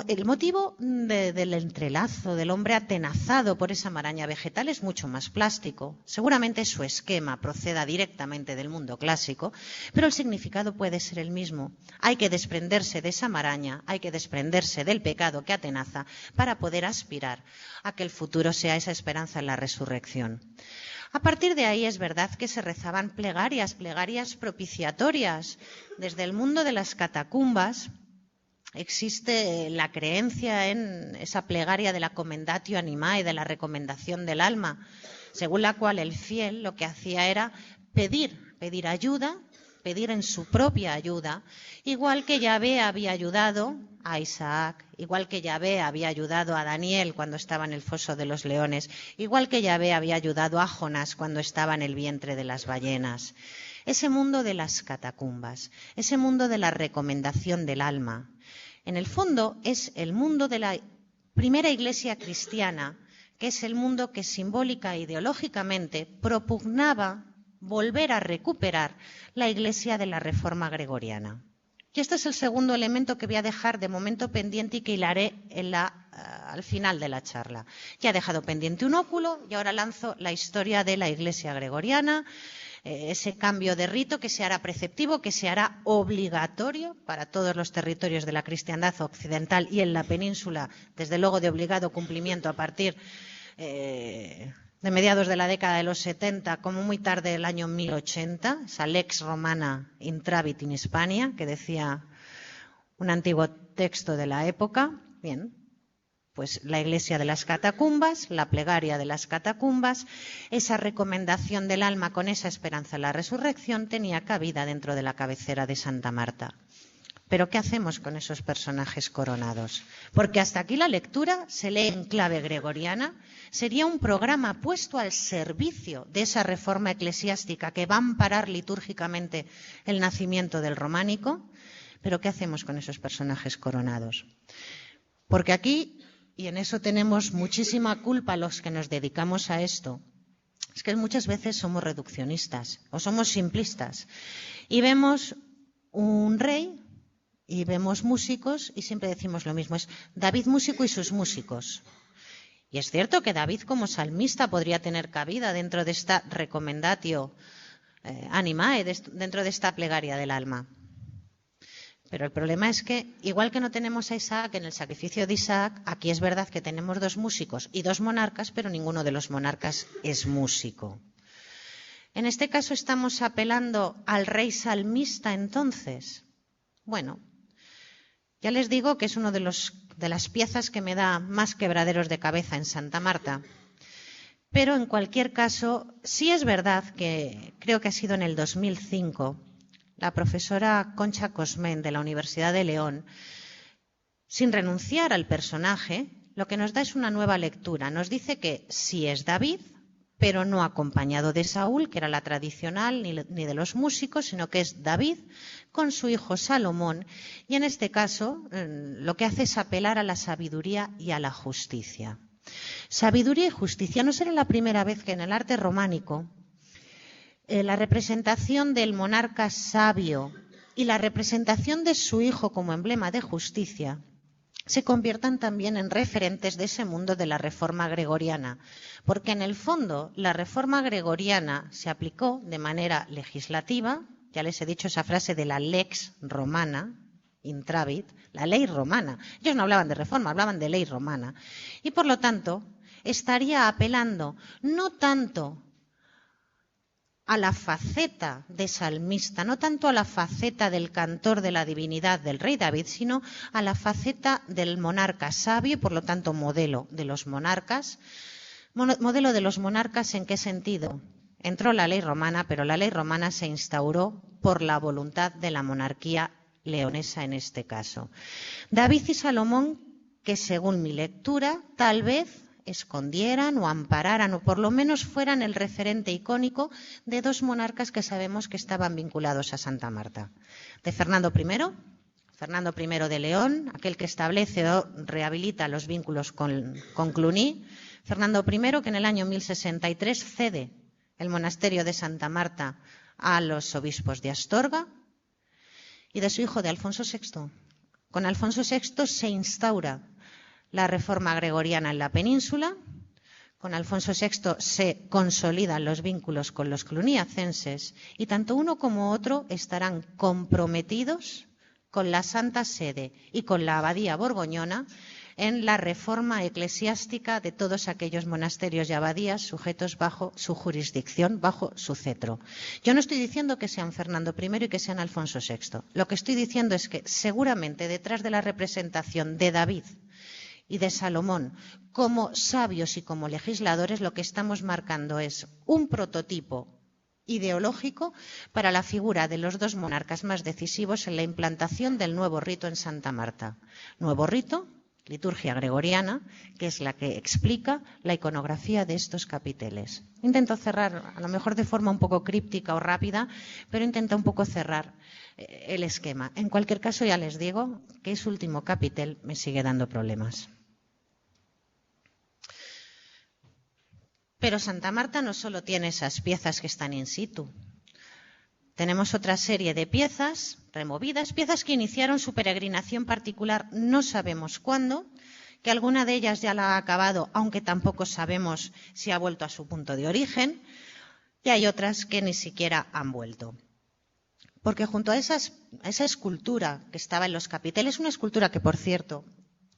el motivo del entrelazo del hombre atenazado por esa maraña vegetal es mucho más plástico. Seguramente su esquema proceda directamente del mundo clásico, pero el significado puede ser el mismo. Hay que desprenderse de esa maraña, hay que desprenderse del pecado que atenaza para poder aspirar a que el futuro sea esa esperanza en la resurrección. A partir de ahí es verdad que se rezaban plegarias propiciatorias. Desde el mundo de las catacumbas existe la creencia en esa plegaria de la Commendatio Animae, de la recomendación del alma, según la cual el fiel lo que hacía era pedir ayuda, pedir en su propia ayuda, igual que Yahvé había ayudado a Isaac, igual que Yahvé había ayudado a Daniel cuando estaba en el foso de los leones, igual que Yahvé había ayudado a Jonás cuando estaba en el vientre de las ballenas. Ese mundo de las catacumbas, ese mundo de la recomendación del alma, en el fondo es el mundo de la primera iglesia cristiana, que es el mundo que simbólica e ideológicamente propugnaba volver a recuperar la iglesia de la Reforma gregoriana. Y este es el segundo elemento que voy a dejar de momento pendiente y que hilaré al final de la charla. Ya he dejado pendiente un óculo y ahora lanzo la historia de la iglesia gregoriana, ese cambio de rito que se hará preceptivo, que se hará obligatorio para todos los territorios de la cristiandad occidental y en la península, desde luego de obligado cumplimiento a partir de mediados de la década de los 70, como muy tarde del año 1080, esa lex romana intravit in Hispania, que decía un antiguo texto de la época. Bien, pues la iglesia de las catacumbas, la plegaria de las catacumbas, esa recomendación del alma con esa esperanza en la resurrección tenía cabida dentro de la cabecera de Santa Marta. Pero ¿qué hacemos con esos personajes coronados? Porque hasta aquí la lectura se lee en clave gregoriana. Sería un programa puesto al servicio de esa reforma eclesiástica que va a amparar litúrgicamente el nacimiento del románico. Pero ¿qué hacemos con esos personajes coronados? Porque aquí, y en eso tenemos muchísima culpa los que nos dedicamos a esto, es que muchas veces somos reduccionistas o somos simplistas y vemos un rey y vemos músicos y siempre decimos lo mismo, es David músico y sus músicos. Y es cierto que David como salmista podría tener cabida dentro de esta recomendatio animae, dentro de esta plegaria del alma. Pero el problema es que, igual que no tenemos a Isaac en el sacrificio de Isaac, aquí es verdad que tenemos 2 músicos y 2 monarcas, pero ninguno de los monarcas es músico. En este caso estamos apelando al rey salmista entonces. Bueno, ya les digo que es uno de las piezas que me da más quebraderos de cabeza en Santa Marta. Pero en cualquier caso, sí es verdad que creo que ha sido en el 2005, la profesora Concha Cosmen de la Universidad de León, sin renunciar al personaje, lo que nos da es una nueva lectura. Nos dice que sí es David, pero no acompañado de Saúl, que era la tradicional, ni de los músicos, sino que es David con su hijo Salomón. Y en este caso lo que hace es apelar a la sabiduría y a la justicia. Sabiduría y justicia. No será la primera vez que en el arte románico la representación del monarca sabio y la representación de su hijo como emblema de justicia se conviertan también en referentes de ese mundo de la reforma gregoriana, porque en el fondo la reforma gregoriana se aplicó de manera legislativa. Ya les he dicho esa frase de la lex romana, intravit, la ley romana. Ellos no hablaban de reforma, hablaban de ley romana. Y por lo tanto estaría apelando no tanto a la faceta de salmista, no tanto a la faceta del cantor de la divinidad del rey David, sino a la faceta del monarca sabio y por lo tanto modelo de los monarcas. ¿Modelo de los monarcas en qué sentido? Entró la ley romana, pero la ley romana se instauró por la voluntad de la monarquía leonesa en este caso. David y Salomón, que según mi lectura, tal vez escondieran o ampararan o por lo menos fueran el referente icónico de 2 monarcas que sabemos que estaban vinculados a Santa Marta. De Fernando I de León, aquel que establece o rehabilita los vínculos con Cluny. Fernando I, que en el año 1063 cede el monasterio de Santa Marta a los obispos de Astorga. Y de su hijo, de Alfonso VI. Con Alfonso VI se instaura la reforma gregoriana en la península. Con Alfonso VI se consolidan los vínculos con los cluniacenses y tanto uno como otro estarán comprometidos con la Santa Sede y con la Abadía Borgoñona en la reforma eclesiástica de todos aquellos monasterios y abadías sujetos bajo su jurisdicción, bajo su cetro. Yo no estoy diciendo que sean Fernando I y que sean Alfonso VI. Lo que estoy diciendo es que seguramente detrás de la representación de David y de Salomón como sabios y como legisladores, lo que estamos marcando es un prototipo ideológico para la figura de los 2 monarcas más decisivos en la implantación del nuevo rito en Santa Marta. Nuevo rito, liturgia gregoriana, que es la que explica la iconografía de estos capiteles. Intento cerrar, a lo mejor de forma un poco críptica o rápida, pero intento un poco cerrar el esquema. En cualquier caso, ya les digo que ese último capitel me sigue dando problemas. Pero Santa Marta no solo tiene esas piezas que están in situ. Tenemos otra serie de piezas removidas, piezas que iniciaron su peregrinación particular no sabemos cuándo, que alguna de ellas ya la ha acabado, aunque tampoco sabemos si ha vuelto a su punto de origen, y hay otras que ni siquiera han vuelto. Porque junto a esa escultura que estaba en los capiteles, una escultura que, por cierto,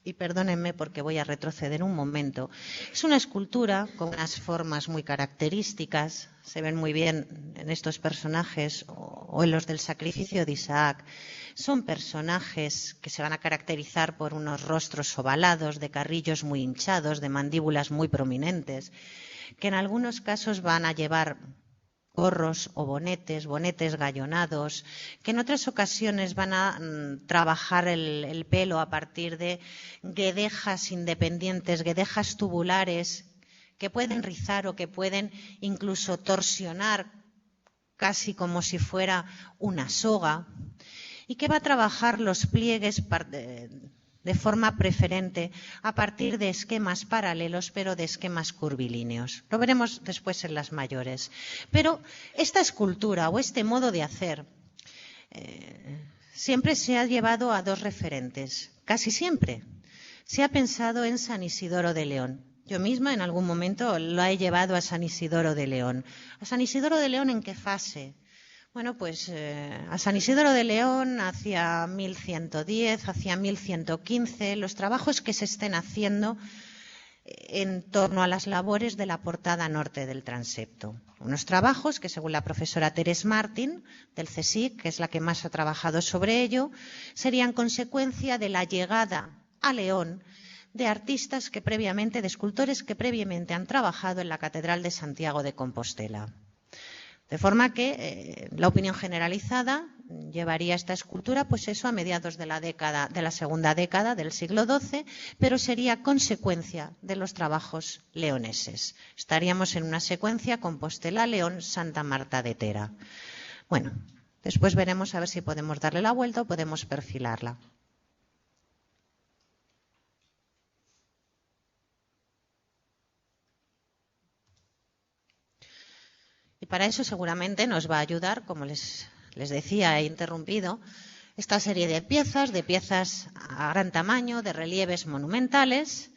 y perdónenme porque voy a retroceder un momento, es una escultura con unas formas muy características, se ven muy bien en estos personajes o en los del sacrificio de Isaac. Son personajes que se van a caracterizar por unos rostros ovalados, de carrillos muy hinchados, de mandíbulas muy prominentes, que en algunos casos van a llevar gorros o bonetes gallonados, que en otras ocasiones van a trabajar el pelo a partir de guedejas independientes, guedejas tubulares, que pueden rizar o que pueden incluso torsionar casi como si fuera una soga, y que va a trabajar los pliegues de forma preferente a partir de esquemas paralelos, pero de esquemas curvilíneos. Lo veremos después en las mayores. Pero esta escultura o este modo de hacer siempre se ha llevado a dos referentes. Casi siempre se ha pensado en San Isidoro de León. Yo misma en algún momento lo he llevado a San Isidoro de León. ¿A San Isidoro de León en qué fase? Bueno, pues a San Isidoro de León hacia 1110, hacia 1115, los trabajos que se estén haciendo en torno a las labores de la portada norte del transepto. Unos trabajos que, según la profesora Teresa Martín, del CSIC, que es la que más ha trabajado sobre ello, serían consecuencia de la llegada a León de artistas de escultores que previamente han trabajado en la Catedral de Santiago de Compostela. De forma que la opinión generalizada llevaría esta escultura, pues eso, a mediados de la segunda década del siglo XII, pero sería consecuencia de los trabajos leoneses. Estaríamos en una secuencia Compostela, León, Santa Marta de Tera. Bueno, después veremos a ver si podemos darle la vuelta o podemos perfilarla. Y para eso seguramente nos va a ayudar, como les decía, he interrumpido, esta serie de piezas a gran tamaño, de relieves monumentales,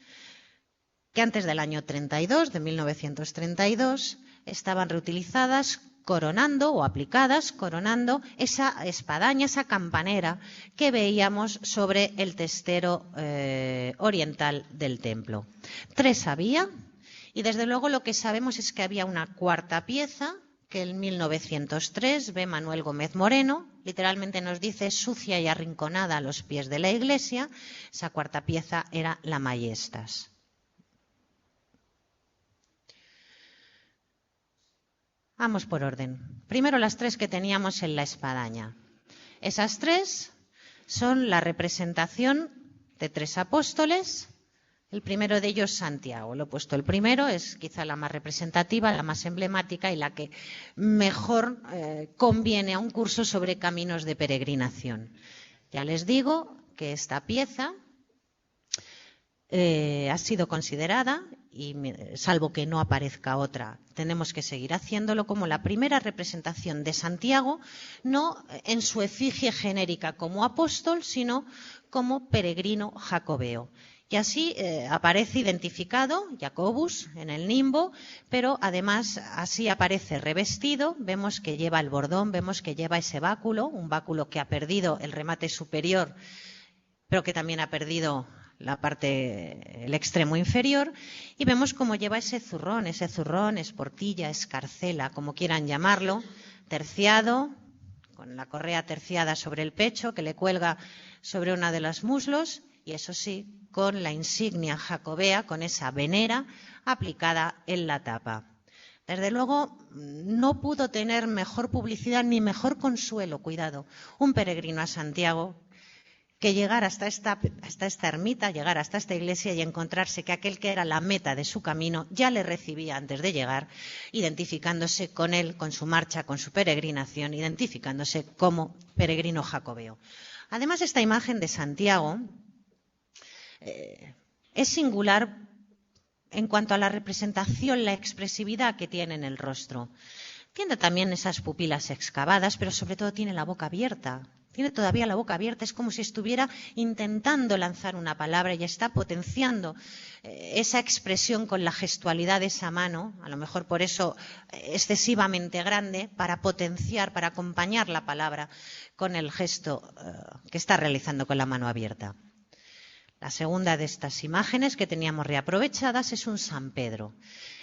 que antes del año 32, de 1932, estaban reutilizadas coronando o aplicadas, coronando esa espadaña, esa campanera que veíamos sobre el testero oriental del templo. 3 había. Y desde luego lo que sabemos es que había una cuarta pieza que en 1903 ve Manuel Gómez Moreno, literalmente nos dice sucia y arrinconada a los pies de la iglesia. Esa cuarta pieza era la Majestas. Vamos por orden. Primero las 3 que teníamos en la espadaña. Esas 3 son la representación de 3 apóstoles. El primero de ellos, Santiago. Lo he puesto el primero, es quizá la más representativa, la más emblemática y la que mejor conviene a un curso sobre caminos de peregrinación. Ya les digo que esta pieza ha sido considerada, y salvo que no aparezca otra, tenemos que seguir haciéndolo, como la primera representación de Santiago, no en su efigie genérica como apóstol, sino como peregrino jacobeo. Y así aparece identificado Jacobus en el nimbo, pero además así aparece revestido. Vemos que lleva el bordón, vemos que lleva ese báculo, un báculo que ha perdido el remate superior, pero que también ha perdido el extremo inferior, y vemos cómo lleva ese zurrón, esportilla, escarcela, como quieran llamarlo, terciado, con la correa terciada sobre el pecho, que le cuelga sobre una de los muslos, y eso sí, con la insignia jacobea, con esa venera aplicada en la tapa. Desde luego, no pudo tener mejor publicidad ni mejor consuelo, cuidado, un peregrino a Santiago, que llegar hasta esta ermita, llegar hasta esta iglesia y encontrarse que aquel que era la meta de su camino ya le recibía antes de llegar, identificándose con él, con su marcha, con su peregrinación, identificándose como peregrino jacobeo. Además, esta imagen de Santiago es singular en cuanto a la representación, la expresividad que tiene en el rostro. Tiene también esas pupilas excavadas, pero sobre todo tiene la boca abierta. Tiene todavía la boca abierta, es como si estuviera intentando lanzar una palabra y está potenciando esa expresión con la gestualidad de esa mano, a lo mejor por eso excesivamente grande, para potenciar, para acompañar la palabra con el gesto que está realizando con la mano abierta. La segunda de estas imágenes que teníamos reaprovechadas es un San Pedro.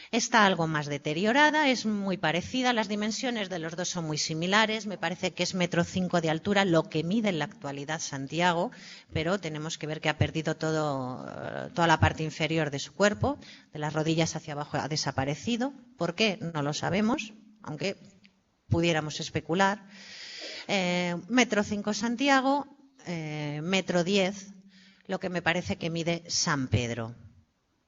Está algo más deteriorada, es muy parecida, las dimensiones de los dos son muy similares, me parece que es 1,5 m de altura, lo que mide en la actualidad Santiago, pero tenemos que ver que ha perdido toda la parte inferior de su cuerpo, de las rodillas hacia abajo ha desaparecido. ¿Por qué? No lo sabemos, aunque pudiéramos especular. 1,5 m Santiago, 1,10 m, lo que me parece que mide San Pedro.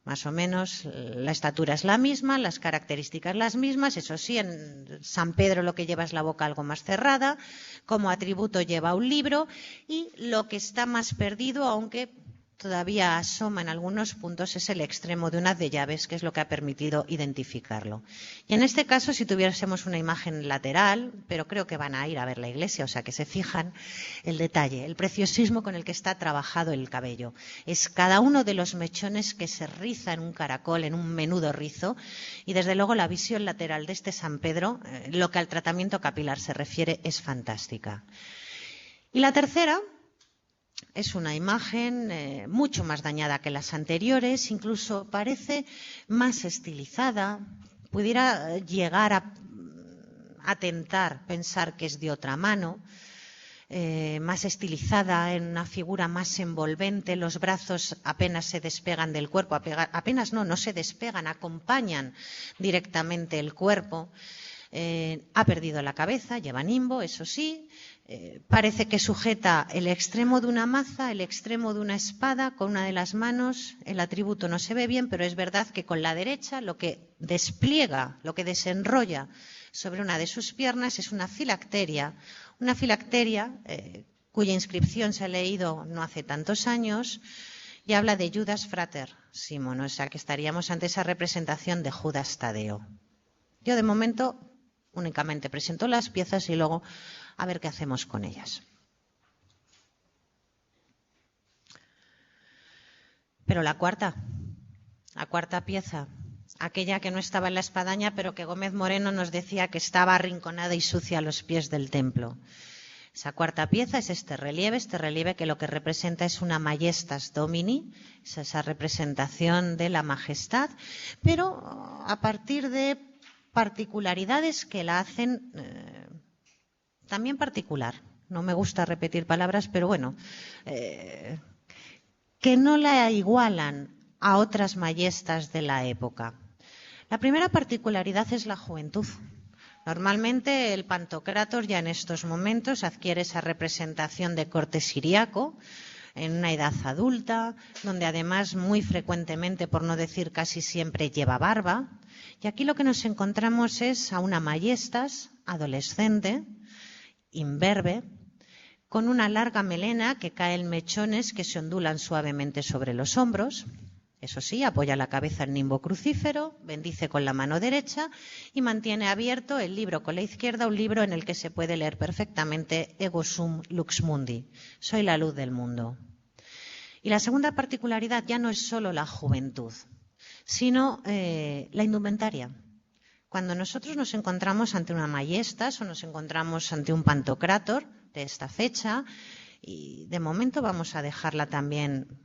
Más o menos la estatura es la misma, las características las mismas. Eso sí, en San Pedro lo que lleva es la boca algo más cerrada. Como atributo lleva un libro y lo que está más perdido, aunque todavía asoma en algunos puntos, es el extremo de un haz de llaves, que es lo que ha permitido identificarlo. Y en este caso, si tuviésemos una imagen lateral, pero creo que van a ir a ver la iglesia, o sea que se fijan el detalle, el preciosismo con el que está trabajado el cabello. Es cada uno de los mechones que se riza en un caracol, en un menudo rizo, y desde luego la visión lateral de este San Pedro, lo que al tratamiento capilar se refiere, es fantástica. Y la tercera es una imagen mucho más dañada que las anteriores, incluso parece más estilizada, pudiera llegar a tentar pensar que es de otra mano, más estilizada, en una figura más envolvente, los brazos apenas se despegan del cuerpo, apenas no se despegan, acompañan directamente el cuerpo. Ha perdido la cabeza, lleva nimbo, eso sí. Parece que sujeta el extremo de una maza, el extremo de una espada con una de las manos. El atributo no se ve bien, pero es verdad que con la derecha lo que despliega, lo que desenrolla sobre una de sus piernas es una filacteria cuya inscripción se ha leído no hace tantos años y habla de Judas Frater Simon, o sea que estaríamos ante esa representación de Judas Tadeo. Yo de momento únicamente presento las piezas y luego a ver qué hacemos con ellas. Pero la cuarta pieza, aquella que no estaba en la espadaña, pero que Gómez Moreno nos decía que estaba arrinconada y sucia a los pies del templo. Esa cuarta pieza es este relieve que lo que representa es una Majestas Domini, es esa representación de la majestad, pero a partir de particularidades que la hacen también particular. No me gusta repetir palabras, pero bueno, que no la igualan a otras Majestas de la época. La primera particularidad es la juventud. Normalmente el Pantocrátor ya en estos momentos adquiere esa representación de corte siriaco, en una edad adulta, donde además muy frecuentemente, por no decir casi siempre, lleva barba. Y aquí lo que nos encontramos es a una Majestas adolescente, imberbe, con una larga melena que cae en mechones que se ondulan suavemente sobre los hombros. Eso sí, apoya la cabeza en nimbo crucífero, bendice con la mano derecha y mantiene abierto el libro con la izquierda, un libro en el que se puede leer perfectamente Ego sum lux mundi, soy la luz del mundo. Y la segunda particularidad ya no es solo la juventud, sino la indumentaria. Cuando nosotros nos encontramos ante una Majestas o nos encontramos ante un Pantocrátor de esta fecha, y de momento vamos a dejarla también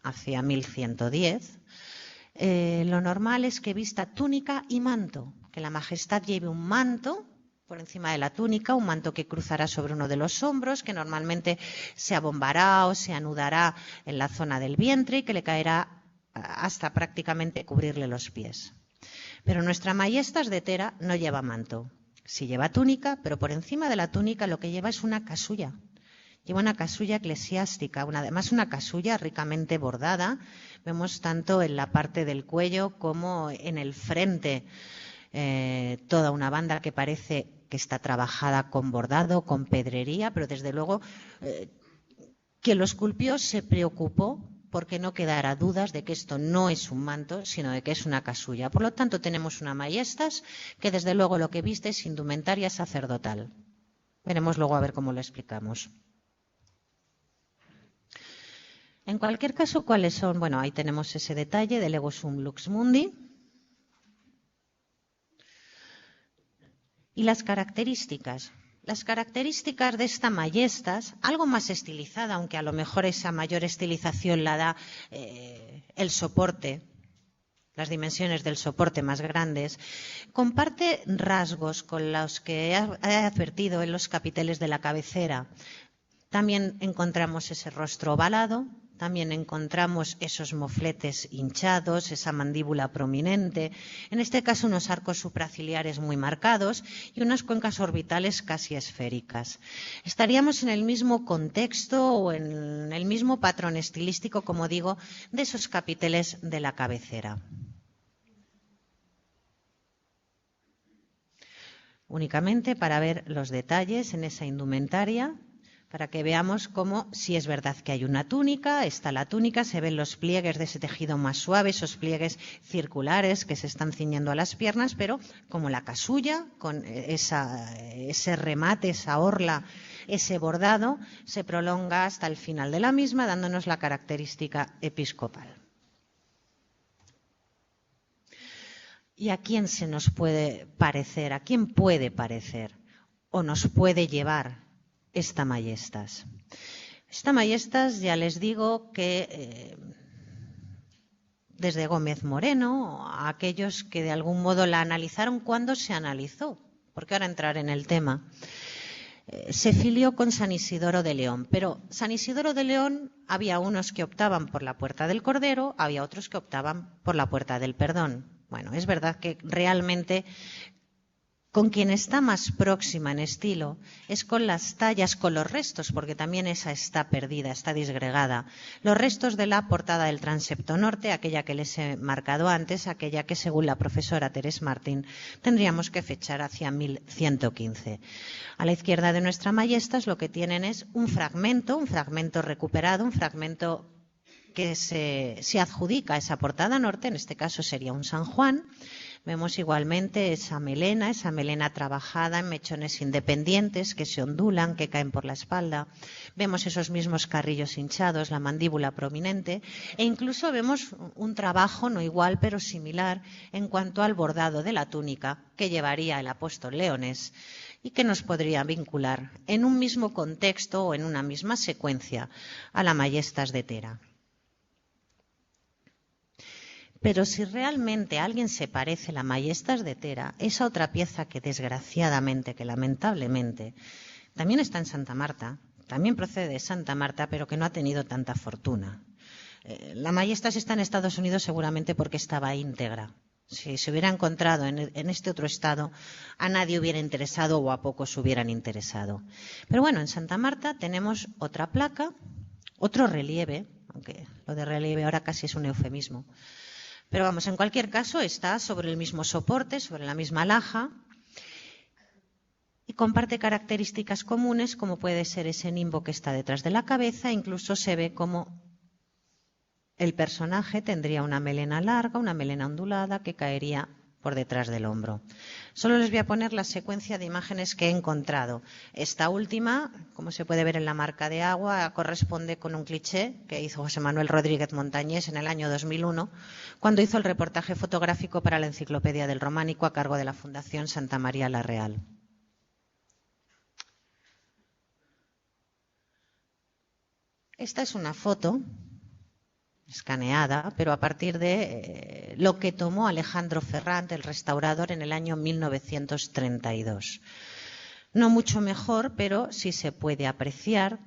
hacia 1110, lo normal es que vista túnica y manto, que la majestad lleve un manto por encima de la túnica, un manto que cruzará sobre uno de los hombros, que normalmente se abombará o se anudará en la zona del vientre y que le caerá hasta prácticamente cubrirle los pies. Pero nuestra Majestas de Tera no lleva manto. Sí lleva túnica, pero por encima de la túnica lo que lleva es una casulla. Lleva una casulla eclesiástica, además una casulla ricamente bordada. Vemos tanto en la parte del cuello como en el frente toda una banda que parece que está trabajada con bordado, con pedrería, pero desde luego quien lo esculpió se preocupó porque no quedara dudas de que esto no es un manto, sino de que es una casulla. Por lo tanto, tenemos una Majestas que desde luego lo que viste es indumentaria sacerdotal. Veremos luego a ver cómo lo explicamos. En cualquier caso, ¿cuáles son? Bueno, ahí tenemos ese detalle del Ego sum lux mundi. Y las características. Las características de esta Majestas, algo más estilizada, aunque a lo mejor esa mayor estilización la da el soporte, las dimensiones del soporte más grandes, comparte rasgos con los que he advertido en los capiteles de la cabecera. También encontramos ese rostro ovalado, también encontramos esos mofletes hinchados, esa mandíbula prominente, en este caso unos arcos supraciliares muy marcados y unas cuencas orbitales casi esféricas. Estaríamos en el mismo contexto o en el mismo patrón estilístico, como digo, de esos capiteles de la cabecera. Únicamente para ver los detalles en esa indumentaria, para que veamos cómo, si es verdad que hay una túnica, está la túnica, se ven los pliegues de ese tejido más suave, esos pliegues circulares que se están ciñendo a las piernas, pero como la casulla, con ese remate, esa orla, ese bordado, se prolonga hasta el final de la misma, dándonos la característica episcopal. ¿Y a quién se nos puede parecer? ¿A quién puede parecer? ¿O nos puede llevar esta Majestas? Esta Majestas, ya les digo que desde Gómez Moreno, a aquellos que de algún modo la analizaron, ¿cuándo se analizó? Porque ahora entrar en el tema. Se filió con San Isidoro de León, pero San Isidoro de León había unos que optaban por la puerta del Cordero, había otros que optaban por la puerta del perdón. Bueno, es verdad que realmente con quien está más próxima en estilo es con las tallas, con los restos, porque también esa está perdida, está disgregada. Los restos de la portada del transepto norte, aquella que les he marcado antes, aquella que según la profesora Teresa Martín tendríamos que fechar hacia 1115. A la izquierda de nuestra Majestas lo que tienen es un fragmento recuperado, un fragmento que se adjudica a esa portada norte, en este caso sería un San Juan. Vemos igualmente esa melena trabajada en mechones independientes que se ondulan, que caen por la espalda. Vemos esos mismos carrillos hinchados, la mandíbula prominente e incluso vemos un trabajo no igual pero similar en cuanto al bordado de la túnica que llevaría el apóstol leonés y que nos podría vincular en un mismo contexto o en una misma secuencia a la Majestas de Tera. Pero si realmente a alguien se parece la Majestas de Tera, esa otra pieza que desgraciadamente, que lamentablemente, también está en Santa Marta, también procede de Santa Marta, pero que no ha tenido tanta fortuna. La Majestas está en Estados Unidos seguramente porque estaba íntegra. Si se hubiera encontrado en este otro estado, a nadie hubiera interesado o a pocos hubieran interesado. Pero bueno, en Santa Marta tenemos otra placa, otro relieve, aunque lo de relieve ahora casi es un eufemismo. Pero vamos, en cualquier caso está sobre el mismo soporte, sobre la misma laja y comparte características comunes como puede ser ese nimbo que está detrás de la cabeza. Incluso se ve como el personaje tendría una melena larga, una melena ondulada que caería por detrás del hombro. Solo les voy a poner la secuencia de imágenes que he encontrado. Esta última, como se puede ver en la marca de agua, corresponde con un cliché que hizo José Manuel Rodríguez Montañés en el año 2001, cuando hizo el reportaje fotográfico para la Enciclopedia del Románico a cargo de la Fundación Santa María la Real. Esta es una foto escaneada, pero a partir de lo que tomó Alejandro Ferrand, el restaurador, en el año 1932. No mucho mejor, pero sí se puede apreciar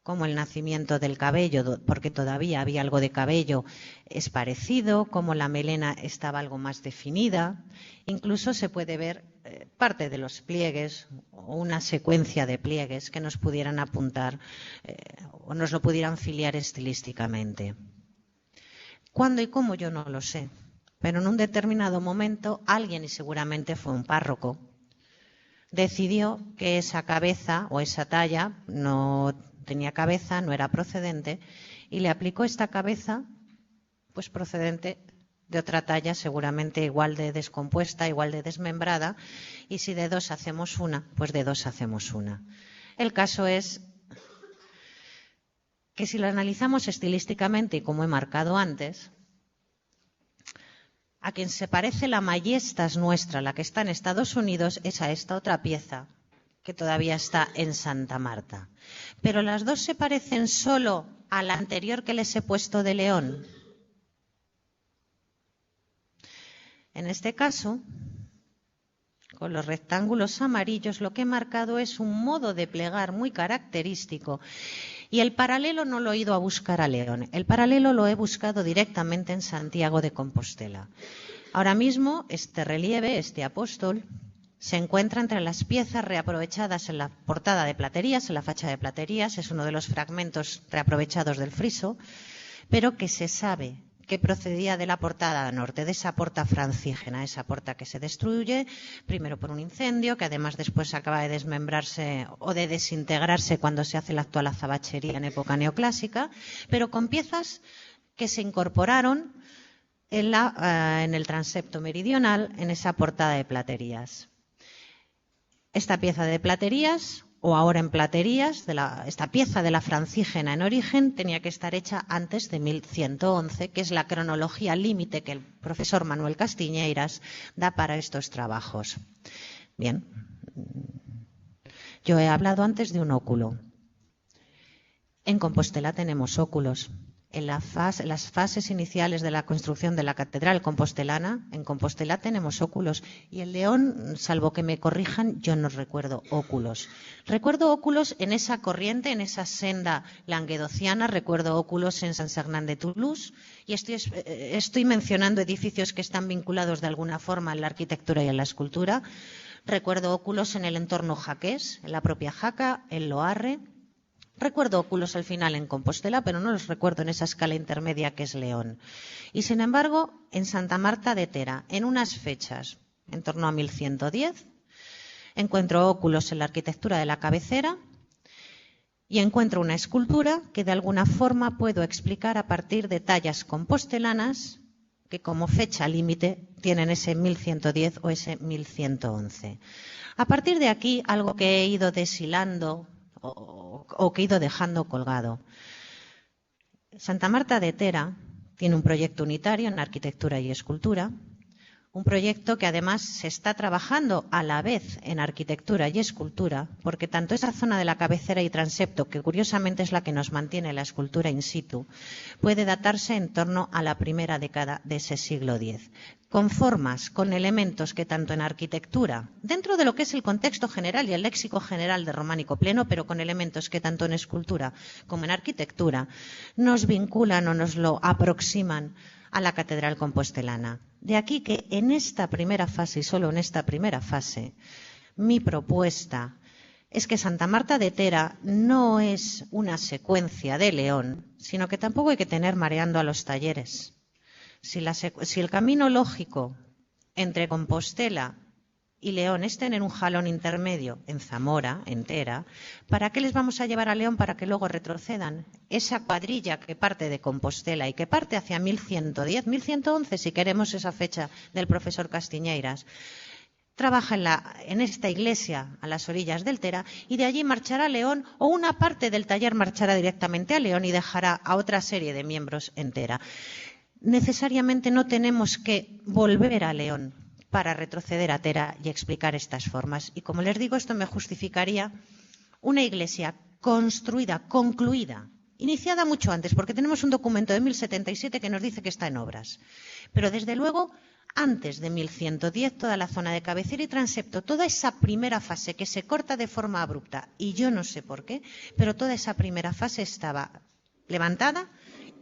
como el nacimiento del cabello, porque todavía había algo de cabello, es parecido, como la melena estaba algo más definida. Incluso se puede ver parte de los pliegues o una secuencia de pliegues que nos pudieran apuntar o nos lo pudieran filiar estilísticamente. ¿Cuándo y cómo? Yo no lo sé. Pero en un determinado momento alguien, y seguramente fue un párroco, decidió que esa cabeza o esa talla no tenía cabeza, no era procedente, y le aplicó esta cabeza pues procedente de otra talla, seguramente igual de descompuesta, igual de desmembrada, y si de dos hacemos una, pues de dos hacemos una. El caso es que si lo analizamos estilísticamente y como he marcado antes, a quien se parece la Majestas nuestra, la que está en Estados Unidos, es a esta otra pieza que todavía está en Santa Marta. Pero las dos se parecen solo a la anterior que les he puesto de León. En este caso, con los rectángulos amarillos, lo que he marcado es un modo de plegar muy característico. Y el paralelo no lo he ido a buscar a León, el paralelo lo he buscado directamente en Santiago de Compostela. Ahora mismo este relieve, este apóstol, se encuentra entre las piezas reaprovechadas en la portada de Platerías, en la fachada de Platerías, es uno de los fragmentos reaprovechados del friso, pero que se sabe que procedía de la portada norte, de esa porta francígena, esa porta que se destruye primero por un incendio, que además después acaba de desmembrarse o de desintegrarse cuando se hace la actual azabachería en época neoclásica, pero con piezas que se incorporaron en el transepto meridional, en esa portada de Platerías. Esta pieza de Platerías, o ahora en Platerías, esta pieza de la francígena en origen, tenía que estar hecha antes de 1111, que es la cronología límite que el profesor Manuel Castiñeiras da para estos trabajos. Bien, yo he hablado antes de un óculo. En Compostela tenemos óculos. En las fases iniciales de la construcción de la catedral compostelana, en Compostela tenemos óculos. Y en León, salvo que me corrijan, yo no recuerdo óculos. Recuerdo óculos en esa corriente, en esa senda languedociana, recuerdo óculos en Saint-Sernin de Toulouse, y estoy mencionando edificios que están vinculados de alguna forma en la arquitectura y en la escultura. Recuerdo óculos en el entorno jaqués, en la propia Jaca, en Loarre. Recuerdo óculos al final en Compostela, pero no los recuerdo en esa escala intermedia que es León. Y sin embargo, en Santa Marta de Tera, en unas fechas, en torno a 1110, encuentro óculos en la arquitectura de la cabecera y encuentro una escultura que de alguna forma puedo explicar a partir de tallas compostelanas que como fecha límite tienen ese 1110 o ese 1111. A partir de aquí, algo que he ido deshilando o que he ido dejando colgado. Santa Marta de Tera tiene un proyecto unitario en arquitectura y escultura, un proyecto que además se está trabajando a la vez en arquitectura y escultura, porque tanto esa zona de la cabecera y transepto, que curiosamente es la que nos mantiene la escultura in situ, puede datarse en torno a la primera década de ese siglo X, con formas, con elementos que tanto en arquitectura, dentro de lo que es el contexto general y el léxico general de románico pleno, pero con elementos que tanto en escultura como en arquitectura nos vinculan o nos lo aproximan a la catedral compostelana. De aquí que en esta primera fase, y solo en esta primera fase, mi propuesta es que Santa Marta de Tera no es una secuencia de León, sino que tampoco hay que tener mareando a los talleres. Si el camino lógico entre Compostela y León es tener un jalón intermedio en Zamora, en Tera, ¿para qué les vamos a llevar a León para que luego retrocedan? Esa cuadrilla que parte de Compostela y que parte hacia 1110, 1111, si queremos esa fecha del profesor Castiñeiras, trabaja en esta iglesia a las orillas del Tera y de allí marchará a León, o una parte del taller marchará directamente a León y dejará a otra serie de miembros en Tera. Necesariamente no tenemos que volver a León para retroceder a Tera y explicar estas formas. Y como les digo, esto me justificaría una iglesia construida, concluida, iniciada mucho antes, porque tenemos un documento de 1077 que nos dice que está en obras. Pero desde luego, antes de 1110, toda la zona de cabecera y transepto, toda esa primera fase que se corta de forma abrupta, y yo no sé por qué, pero toda esa primera fase estaba levantada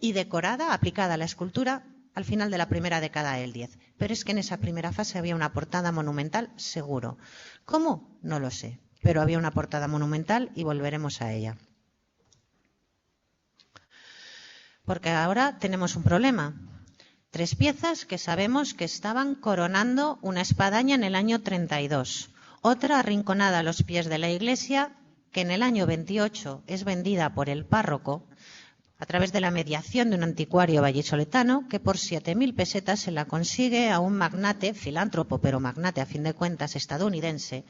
y decorada, aplicada a la escultura, al final de la primera década del 10. Pero es que en esa primera fase había una portada monumental, seguro. ¿Cómo? No lo sé. Pero había una portada monumental y volveremos a ella. Porque ahora tenemos un problema. 3 piezas que sabemos que estaban coronando una espadaña en el año 32. Otra arrinconada a los pies de la iglesia, que en el año 28 es vendida por el párroco, a través de la mediación de un anticuario vallisoletano, que por 7.000 pesetas se la consigue a un magnate, filántropo, pero magnate a fin de cuentas estadounidense,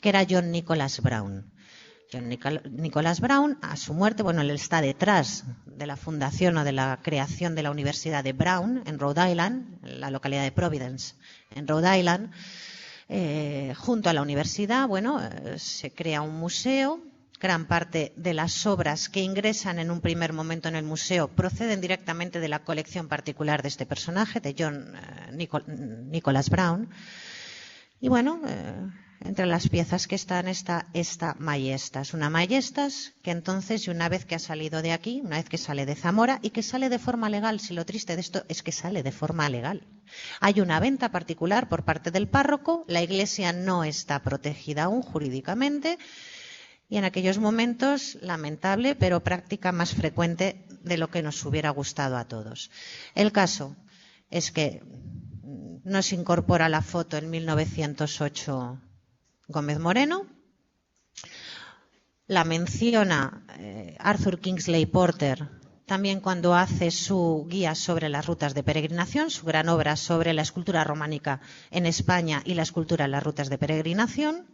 que era John Nicholas Brown. John Nicholas Brown, a su muerte, bueno, él está detrás de la fundación o de la creación de la Universidad de Brown en Rhode Island, en la localidad de Providence, en Rhode Island. Junto a la universidad, bueno, se crea un museo. Gran parte de las obras que ingresan en un primer momento en el museo proceden directamente de la colección particular de este personaje, de John Nicholas Brown. Y bueno, entre las piezas que están está esta Majestas. Una Majestas que entonces, y una vez que ha salido de aquí, una vez que sale de Zamora y que sale de forma legal, si lo triste de esto es que sale de forma legal. Hay una venta particular por parte del párroco, la iglesia no está protegida aún jurídicamente. Y en aquellos momentos, lamentable, pero práctica más frecuente de lo que nos hubiera gustado a todos. El caso es que nos incorpora la foto en 1908 Gómez Moreno, la menciona Arthur Kingsley Porter también cuando hace su guía sobre las rutas de peregrinación, su gran obra sobre la escultura románica en España y la escultura en las rutas de peregrinación.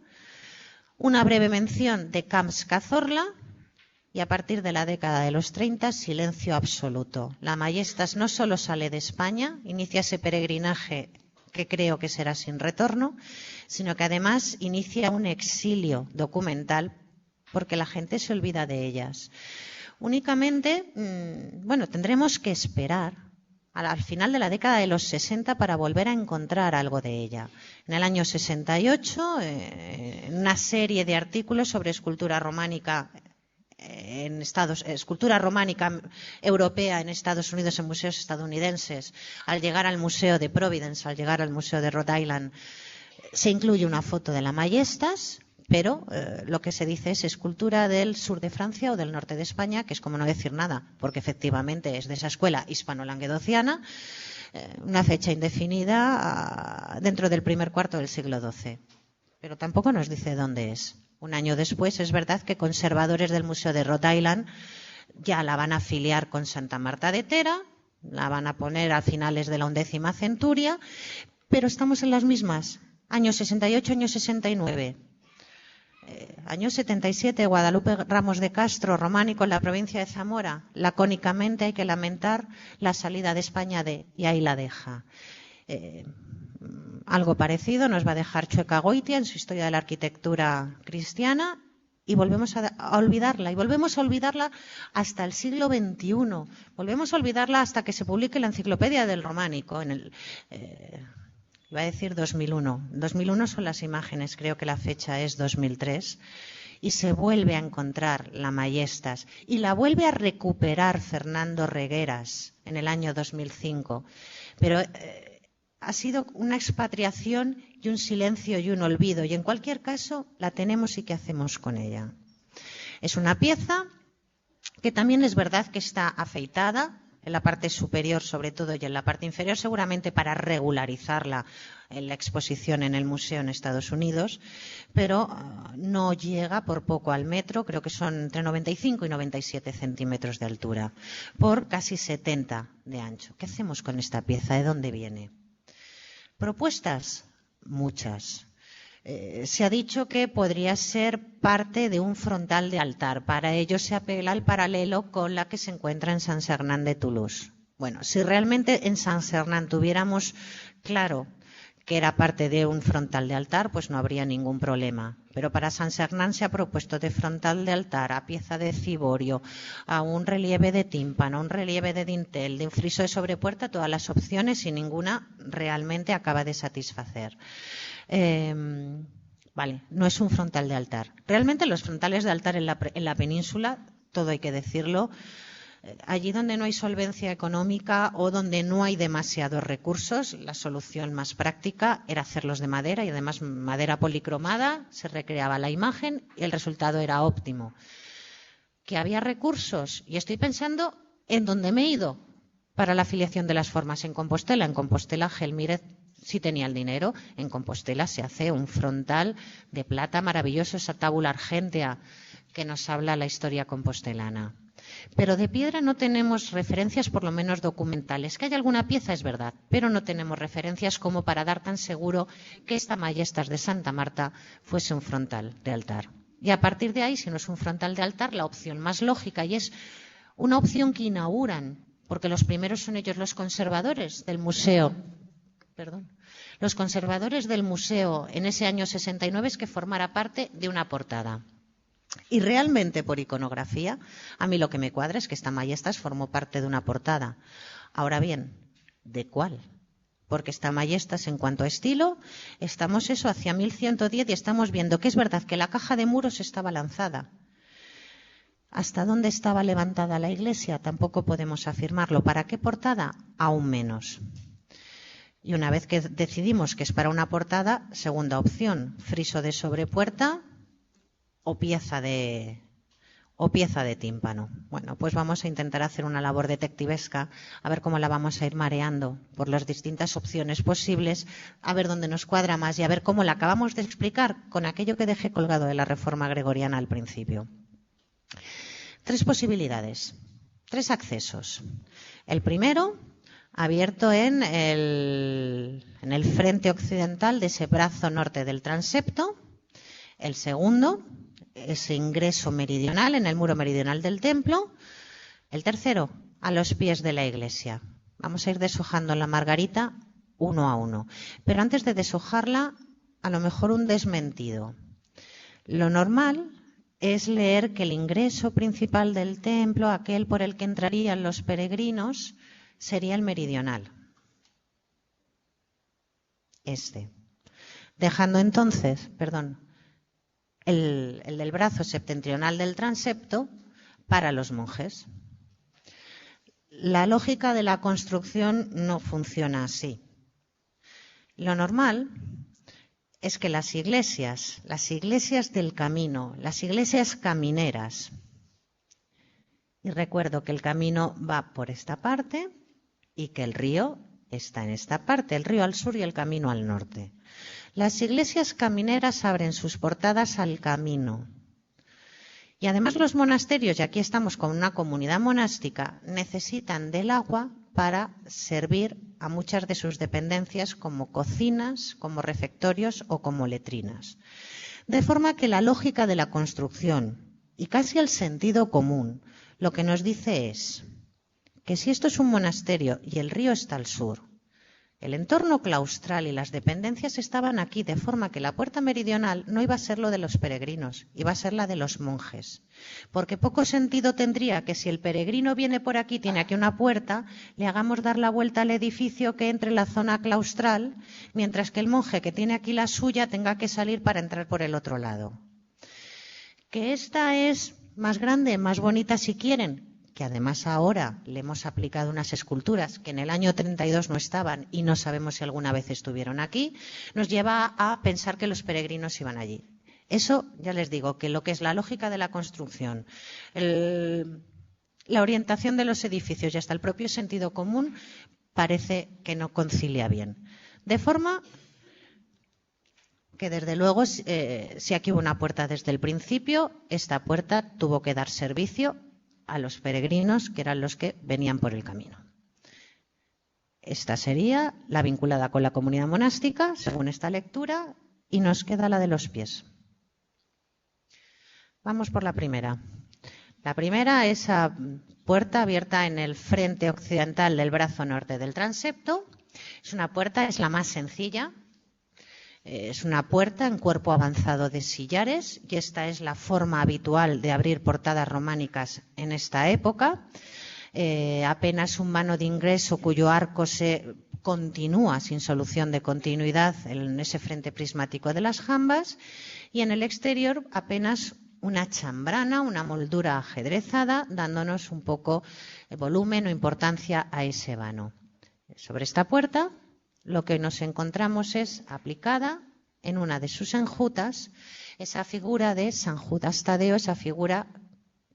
Una breve mención de Camps Cazorla y a partir de la década de los 30, silencio absoluto. La Majestas no solo sale de España, inicia ese peregrinaje que creo que será sin retorno, sino que además inicia un exilio documental porque la gente se olvida de ellas. Únicamente, bueno, tendremos que esperar al final de la década de los 60 para volver a encontrar algo de ella. En el año 68, una serie de artículos sobre escultura románica escultura románica europea en Estados Unidos, en museos estadounidenses. Al llegar al Museo de Providence, al llegar al Museo de Rhode Island, se incluye una foto de la Majestas, pero lo que se dice es escultura del sur de Francia o del norte de España, que es como no decir nada, porque efectivamente es de esa escuela hispano-languedociana, una fecha indefinida dentro del primer cuarto del siglo XII. Pero tampoco nos dice dónde es. Un año después es verdad que conservadores del Museo de Rhode Island ya la van a afiliar con Santa Marta de Tera, la van a poner a finales de la 11ª centuria, pero estamos en las mismas. Año 68, año 69. Año 77, Guadalupe Ramos de Castro, románico en la provincia de Zamora. Lacónicamente hay que lamentar la salida de España de y ahí la deja. Algo parecido nos va a dejar Chueca Goitia en su historia de la arquitectura cristiana y volvemos a olvidarla. Y volvemos a olvidarla hasta el siglo XXI. Volvemos a olvidarla hasta que se publique la Enciclopedia del Románico en el... Iba a decir 2001. 2001 son las imágenes, creo que la fecha es 2003. Y se vuelve a encontrar la Majestas. Y la vuelve a recuperar Fernando Regueras en el año 2005. Pero ha sido una expatriación y un silencio y un olvido. Y en cualquier caso, la tenemos y ¿qué hacemos con ella? Es una pieza que también es verdad que está afeitada, en la parte superior sobre todo y en la parte inferior seguramente para regularizarla en la exposición en el museo en Estados Unidos, pero no llega por poco al metro, creo que son entre 95 y 97 centímetros de altura, por casi 70 de ancho. ¿Qué hacemos con esta pieza? ¿De dónde viene? Propuestas, muchas. Se ha dicho que podría ser parte de un frontal de altar. Para ello se apela al paralelo con la que se encuentra en San Sernán de Toulouse. Bueno, si realmente en San Sernán tuviéramos claro que era parte de un frontal de altar, pues no habría ningún problema. Pero para San Sernán se ha propuesto de frontal de altar a pieza de ciborio, a un relieve de tímpano, a un relieve de dintel, de un friso de sobrepuerta, todas las opciones y ninguna realmente acaba de satisfacer. Vale, no es un frontal de altar. Realmente los frontales de altar en la península, todo hay que decirlo, allí donde no hay solvencia económica o donde no hay demasiados recursos, la solución más práctica era hacerlos de madera y además madera policromada, se recreaba la imagen y el resultado era óptimo. ¿Que había recursos? Y estoy pensando en dónde me he ido para la afiliación de las formas en Compostela. En Compostela, Gelmírez sí tenía el dinero. En Compostela se hace un frontal de plata maravilloso, esa tábula argentea que nos habla la historia compostelana. Pero de piedra no tenemos referencias, por lo menos documentales. Que hay alguna pieza es verdad, pero no tenemos referencias como para dar tan seguro que esta Majestas de Santa Marta fuese un frontal de altar. Y a partir de ahí, si no es un frontal de altar, la opción más lógica, y es una opción que inauguran, porque los primeros son ellos los conservadores del museo. Los conservadores del museo en ese año 69 es que formara parte de una portada. Y realmente por iconografía, a mí lo que me cuadra es que esta Majestas formó parte de una portada. Ahora bien, ¿de cuál? Porque esta Majestas en cuanto a estilo, estamos eso hacia 1110 y estamos viendo que es verdad que la caja de muros estaba lanzada. ¿Hasta dónde estaba levantada la iglesia? Tampoco podemos afirmarlo. ¿Para qué portada? Aún menos. Y una vez que decidimos que es para una portada, segunda opción, friso de sobrepuerta o pieza de tímpano. Bueno, pues vamos a intentar hacer una labor detectivesca, a ver cómo la vamos a ir mareando por las distintas opciones posibles, a ver dónde nos cuadra más y a ver cómo la acabamos de explicar con aquello que dejé colgado de la reforma gregoriana al principio. 3 posibilidades, 3 accesos. El primero, abierto en el frente occidental de ese brazo norte del transepto. El segundo, ese ingreso meridional en el muro meridional del templo. El tercero, a los pies de la iglesia. Vamos a ir deshojando la margarita uno a uno. Pero antes de deshojarla, a lo mejor un desmentido. Lo normal es leer que el ingreso principal del templo, aquel por el que entrarían los peregrinos, sería el meridional. Dejando entonces, el del brazo septentrional del transepto para los monjes. La lógica de la construcción no funciona así. Lo normal es que las iglesias del camino, las iglesias camineras, y recuerdo que el camino va por esta parte y que el río está en esta parte, el río al sur y el camino al norte. Las iglesias camineras abren sus portadas al camino. Y además los monasterios, y aquí estamos con una comunidad monástica, necesitan del agua para servir a muchas de sus dependencias como cocinas, como refectorios o como letrinas. De forma que la lógica de la construcción y casi el sentido común lo que nos dice es que si esto es un monasterio y el río está al sur, el entorno claustral y las dependencias estaban aquí, de forma que la puerta meridional no iba a ser lo de los peregrinos, iba a ser la de los monjes. Porque poco sentido tendría que si el peregrino viene por aquí, tiene aquí una puerta, le hagamos dar la vuelta al edificio que entre en la zona claustral, mientras que el monje que tiene aquí la suya tenga que salir para entrar por el otro lado. Que esta es más grande, más bonita si quieren, que además ahora le hemos aplicado unas esculturas que en el año 32 no estaban y no sabemos si alguna vez estuvieron aquí, nos lleva a pensar que los peregrinos iban allí. Eso, ya les digo, que lo que es la lógica de la construcción, la orientación de los edificios y hasta el propio sentido común parece que no concilia bien. De forma que desde luego, si aquí hubo una puerta desde el principio, esta puerta tuvo que dar servicio a los peregrinos, que eran los que venían por el camino. Esta sería la vinculada con la comunidad monástica, según esta lectura, y nos queda la de los pies. Vamos por la primera. La primera, esa puerta abierta en el frente occidental del brazo norte del transepto. Es una puerta, es la más sencilla. Es una puerta en cuerpo avanzado de sillares y esta es la forma habitual de abrir portadas románicas en esta época. Apenas un vano de ingreso cuyo arco se continúa sin solución de continuidad en ese frente prismático de las jambas y en el exterior apenas una chambrana, una moldura ajedrezada, dándonos un poco volumen o importancia a ese vano. Sobre esta puerta lo que nos encontramos es aplicada en una de sus enjutas esa figura de San Judas Tadeo, esa figura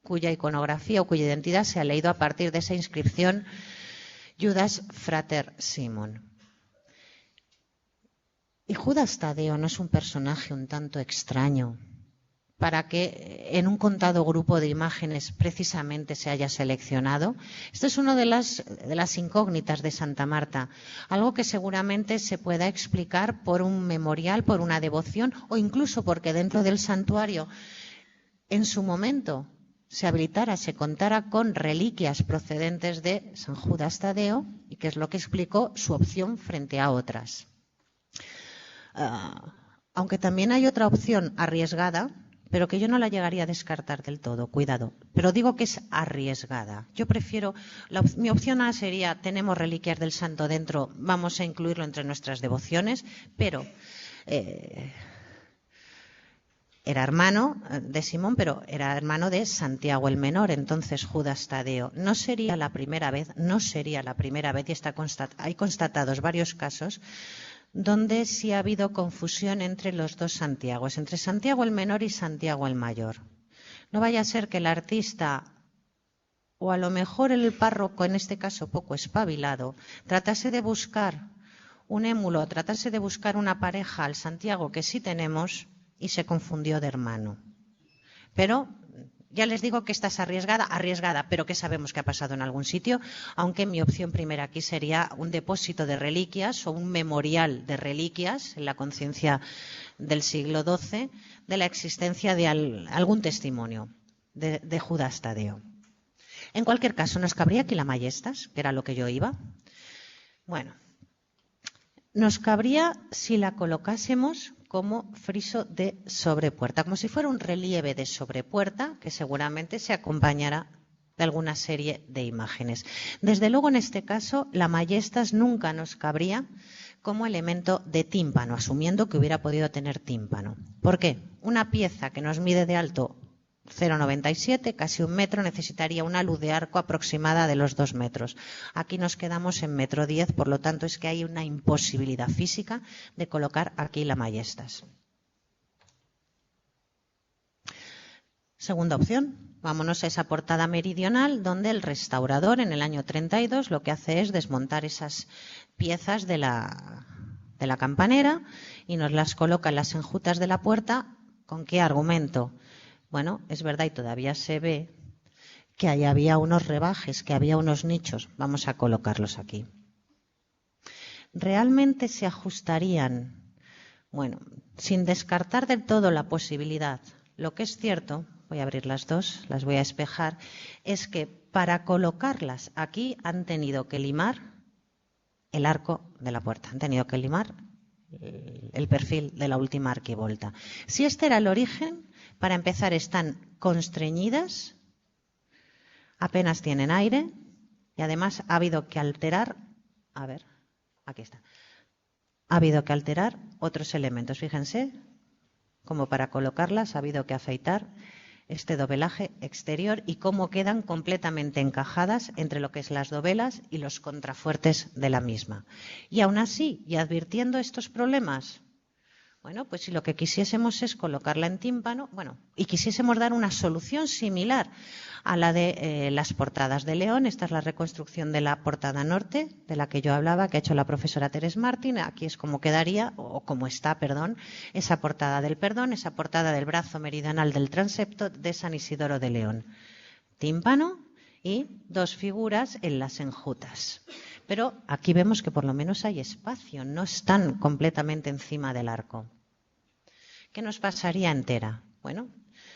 cuya iconografía o cuya identidad se ha leído a partir de esa inscripción Judas Frater Simon. Y Judas Tadeo no es un personaje un tanto extraño para que en un contado grupo de imágenes precisamente se haya seleccionado. Esto es una de las incógnitas de Santa Marta, algo que seguramente se pueda explicar por un memorial, por una devoción o incluso porque dentro del santuario en su momento se habilitara, se contara con reliquias procedentes de San Judas Tadeo, y que es lo que explicó su opción frente a otras. Aunque también hay otra opción arriesgada, pero que yo no la llegaría a descartar del todo, cuidado. Pero digo que es arriesgada. Yo prefiero, mi opción A sería, tenemos reliquias del santo dentro, vamos a incluirlo entre nuestras devociones, pero era hermano de Simón, pero era hermano de Santiago el Menor, entonces Judas Tadeo. No sería la primera vez, y hay constatados varios casos donde sí ha habido confusión entre los dos Santiagos, entre Santiago el Menor y Santiago el Mayor. No vaya a ser que el artista, o a lo mejor el párroco, en este caso poco espabilado, tratase de buscar un émulo, tratase de buscar una pareja al Santiago que sí tenemos y se confundió de hermano. Pero ya les digo que esta es arriesgada, pero que sabemos que ha pasado en algún sitio, aunque mi opción primera aquí sería un depósito de reliquias o un memorial de reliquias en la conciencia del siglo XII de la existencia de algún testimonio de Judas Tadeo. En cualquier caso, nos cabría aquí la Majestas, que era lo que yo iba. Bueno, nos cabría si la colocásemos como friso de sobrepuerta, como si fuera un relieve de sobrepuerta que seguramente se acompañará de alguna serie de imágenes. Desde luego, en este caso, la Majestas nunca nos cabría como elemento de tímpano, asumiendo que hubiera podido tener tímpano. ¿Por qué? Una pieza que nos mide de alto 0,97, casi 1 metro, necesitaría una luz de arco aproximada de los 2 metros. Aquí nos quedamos en 1,10 m, por lo tanto es que hay una imposibilidad física de colocar aquí la Majestas. Segunda opción, vámonos a esa portada meridional donde el restaurador en el año 32 lo que hace es desmontar esas piezas de la campanera y nos las coloca en las enjutas de la puerta. ¿Con qué argumento? Bueno, es verdad y todavía se ve que ahí había unos rebajes, que había unos nichos. Vamos a colocarlos aquí. ¿Realmente se ajustarían? Bueno, sin descartar del todo la posibilidad, lo que es cierto, voy a abrir las dos, las voy a espejar, es que para colocarlas aquí han tenido que limar el arco de la puerta, han tenido que limar el perfil de la última arquivolta. Si este era el origen, para empezar, están constreñidas, apenas tienen aire y además ha habido que alterar, aquí está, ha habido que alterar otros elementos. Fíjense, como para colocarlas ha habido que afeitar este dobelaje exterior y cómo quedan completamente encajadas entre lo que es las dovelas y los contrafuertes de la misma. Y aún así, y advirtiendo estos problemas, bueno, pues si lo que quisiésemos es colocarla en tímpano, y quisiésemos dar una solución similar a la de las portadas de León, esta es la reconstrucción de la portada norte, de la que yo hablaba, que ha hecho la profesora Teres Martín, aquí es como quedaría, o como está, esa portada del perdón, esa portada del brazo meridional del transepto de San Isidoro de León. Tímpano y 2 figuras en las enjutas. Pero aquí vemos que por lo menos hay espacio, no están completamente encima del arco. ¿Qué nos pasaría entera? Bueno,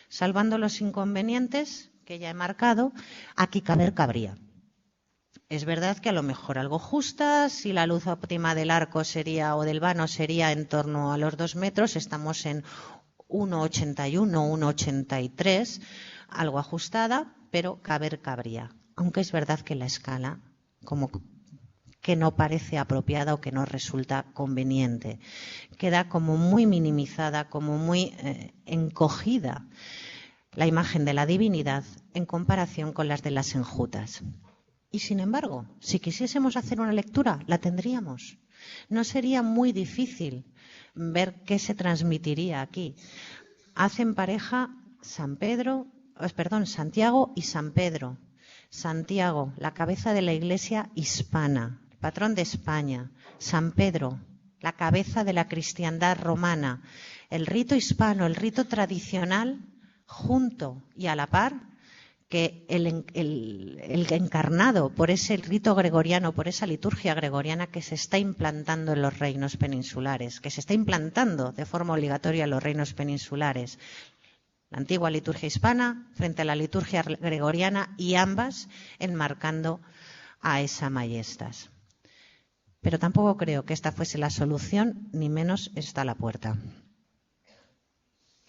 salvando los inconvenientes que ya he marcado, aquí cabría. Es verdad que a lo mejor algo justa, si la luz óptima del arco sería o del vano sería en torno a los 2 metros, estamos en 1,81, 1,83, algo ajustada, pero cabría. Aunque es verdad que la escala como que no parece apropiada o que no resulta conveniente. Queda como muy minimizada, como muy encogida la imagen de la divinidad en comparación con las de las enjutas. Y sin embargo, si quisiésemos hacer una lectura, la tendríamos. No sería muy difícil ver qué se transmitiría aquí. Hacen pareja Santiago y San Pedro. Santiago, la cabeza de la Iglesia hispana, patrón de España. San Pedro, la cabeza de la cristiandad romana. El rito hispano, el rito tradicional, junto y a la par que el encarnado por ese rito gregoriano, por esa liturgia gregoriana que se está implantando en los reinos peninsulares, que se está implantando de forma obligatoria en los reinos peninsulares. La antigua liturgia hispana frente a la liturgia gregoriana y ambas enmarcando a esa Majestas. Pero tampoco creo que esta fuese la solución, ni menos está la puerta.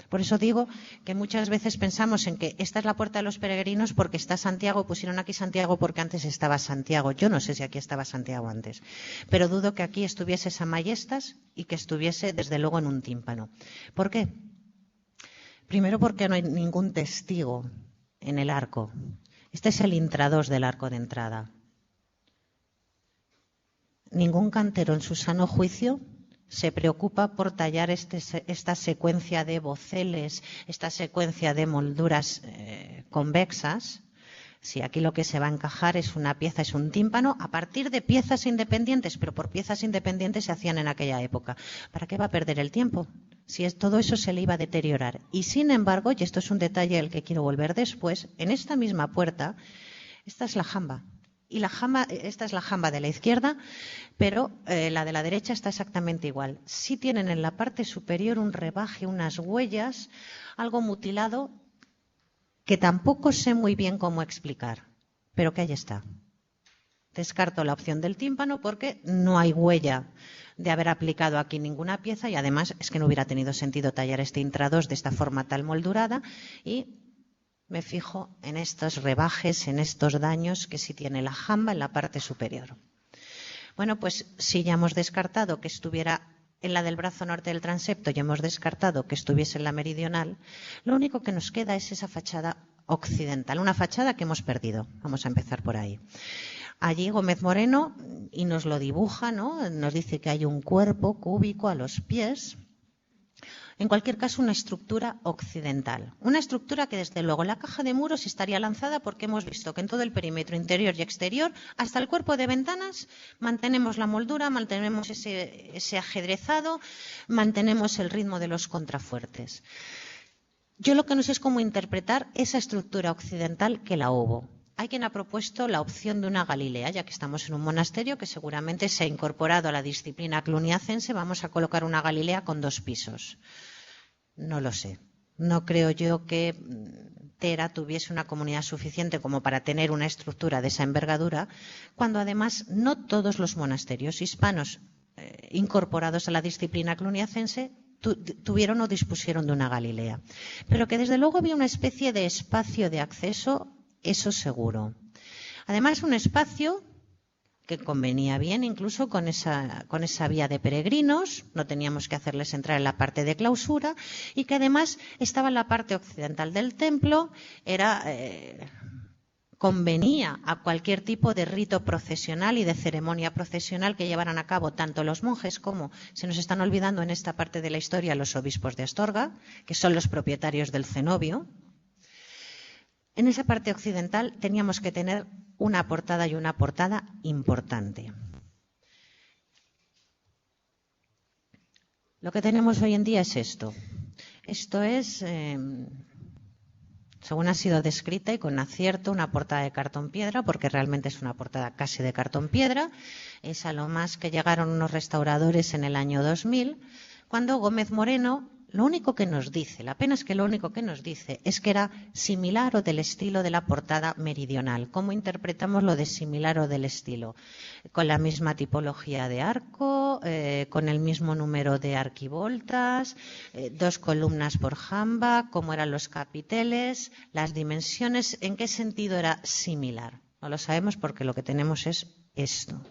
Por eso digo que muchas veces pensamos en que esta es la puerta de los peregrinos porque está Santiago, pusieron aquí Santiago porque antes estaba Santiago. Yo no sé si aquí estaba Santiago antes, pero dudo que aquí estuviese esa Majestas y que estuviese desde luego en un tímpano. ¿Por qué? Primero porque no hay ningún testigo en el arco. Este es el intradós del arco de entrada. Ningún cantero en su sano juicio se preocupa por tallar esta secuencia de boceles, esta secuencia de molduras convexas. Si aquí lo que se va a encajar es una pieza, es un tímpano, a partir de piezas independientes, pero por piezas independientes se hacían en aquella época. ¿Para qué va a perder el tiempo? Si todo eso se le iba a deteriorar. Y sin embargo, y esto es un detalle al que quiero volver después, en esta misma puerta, esta es la jamba. Y la jamba, esta es la jamba de la izquierda, pero la de la derecha está exactamente igual. Sí tienen en la parte superior un rebaje, unas huellas, algo mutilado, que tampoco sé muy bien cómo explicar, pero que ahí está. Descarto la opción del tímpano porque no hay huella de haber aplicado aquí ninguna pieza y además es que no hubiera tenido sentido tallar este intradós de esta forma tal moldurada y me fijo en estos rebajes, en estos daños que sí tiene la jamba en la parte superior. Bueno, pues si ya hemos descartado que estuviera en la del brazo norte del transepto y hemos descartado que estuviese en la meridional, lo único que nos queda es esa fachada occidental, una fachada que hemos perdido. Vamos a empezar por ahí. Allí Gómez Moreno, y nos lo dibuja, ¿no? Nos dice que hay un cuerpo cúbico a los pies. En cualquier caso, una estructura occidental. Una estructura que, desde luego, la caja de muros estaría lanzada porque hemos visto que en todo el perímetro interior y exterior, hasta el cuerpo de ventanas, mantenemos la moldura, mantenemos ese ajedrezado, mantenemos el ritmo de los contrafuertes. Yo lo que no sé es cómo interpretar esa estructura occidental que la hubo. Hay quien ha propuesto la opción de una Galilea, ya que estamos en un monasterio que seguramente se ha incorporado a la disciplina cluniacense, vamos a colocar una Galilea con 2 pisos. No lo sé. No creo yo que Tera tuviese una comunidad suficiente como para tener una estructura de esa envergadura, cuando además no todos los monasterios hispanos incorporados a la disciplina cluniacense tuvieron o dispusieron de una Galilea. Pero que desde luego había una especie de espacio de acceso, eso seguro. Además, un espacio que convenía bien incluso con esa vía de peregrinos, no teníamos que hacerles entrar en la parte de clausura, y que además estaba en la parte occidental del templo, convenía a cualquier tipo de rito procesional y de ceremonia procesional que llevaran a cabo tanto los monjes como, se nos están olvidando en esta parte de la historia, los obispos de Astorga, que son los propietarios del cenobio. En esa parte occidental teníamos que tener una portada y una portada importante. Lo que tenemos hoy en día es esto. Esto es, según ha sido descrita y con acierto, una portada de cartón piedra, porque realmente es una portada casi de cartón piedra. Es a lo más que llegaron unos restauradores en el año 2000, cuando Gómez Moreno, lo único que nos dice, la pena es que lo único que nos dice es que era similar o del estilo de la portada meridional. ¿Cómo interpretamos lo de similar o del estilo? Con la misma tipología de arco, con el mismo número de arquivoltas, 2 columnas por jamba, cómo eran los capiteles, las dimensiones, ¿en qué sentido era similar? No lo sabemos porque lo que tenemos es esto.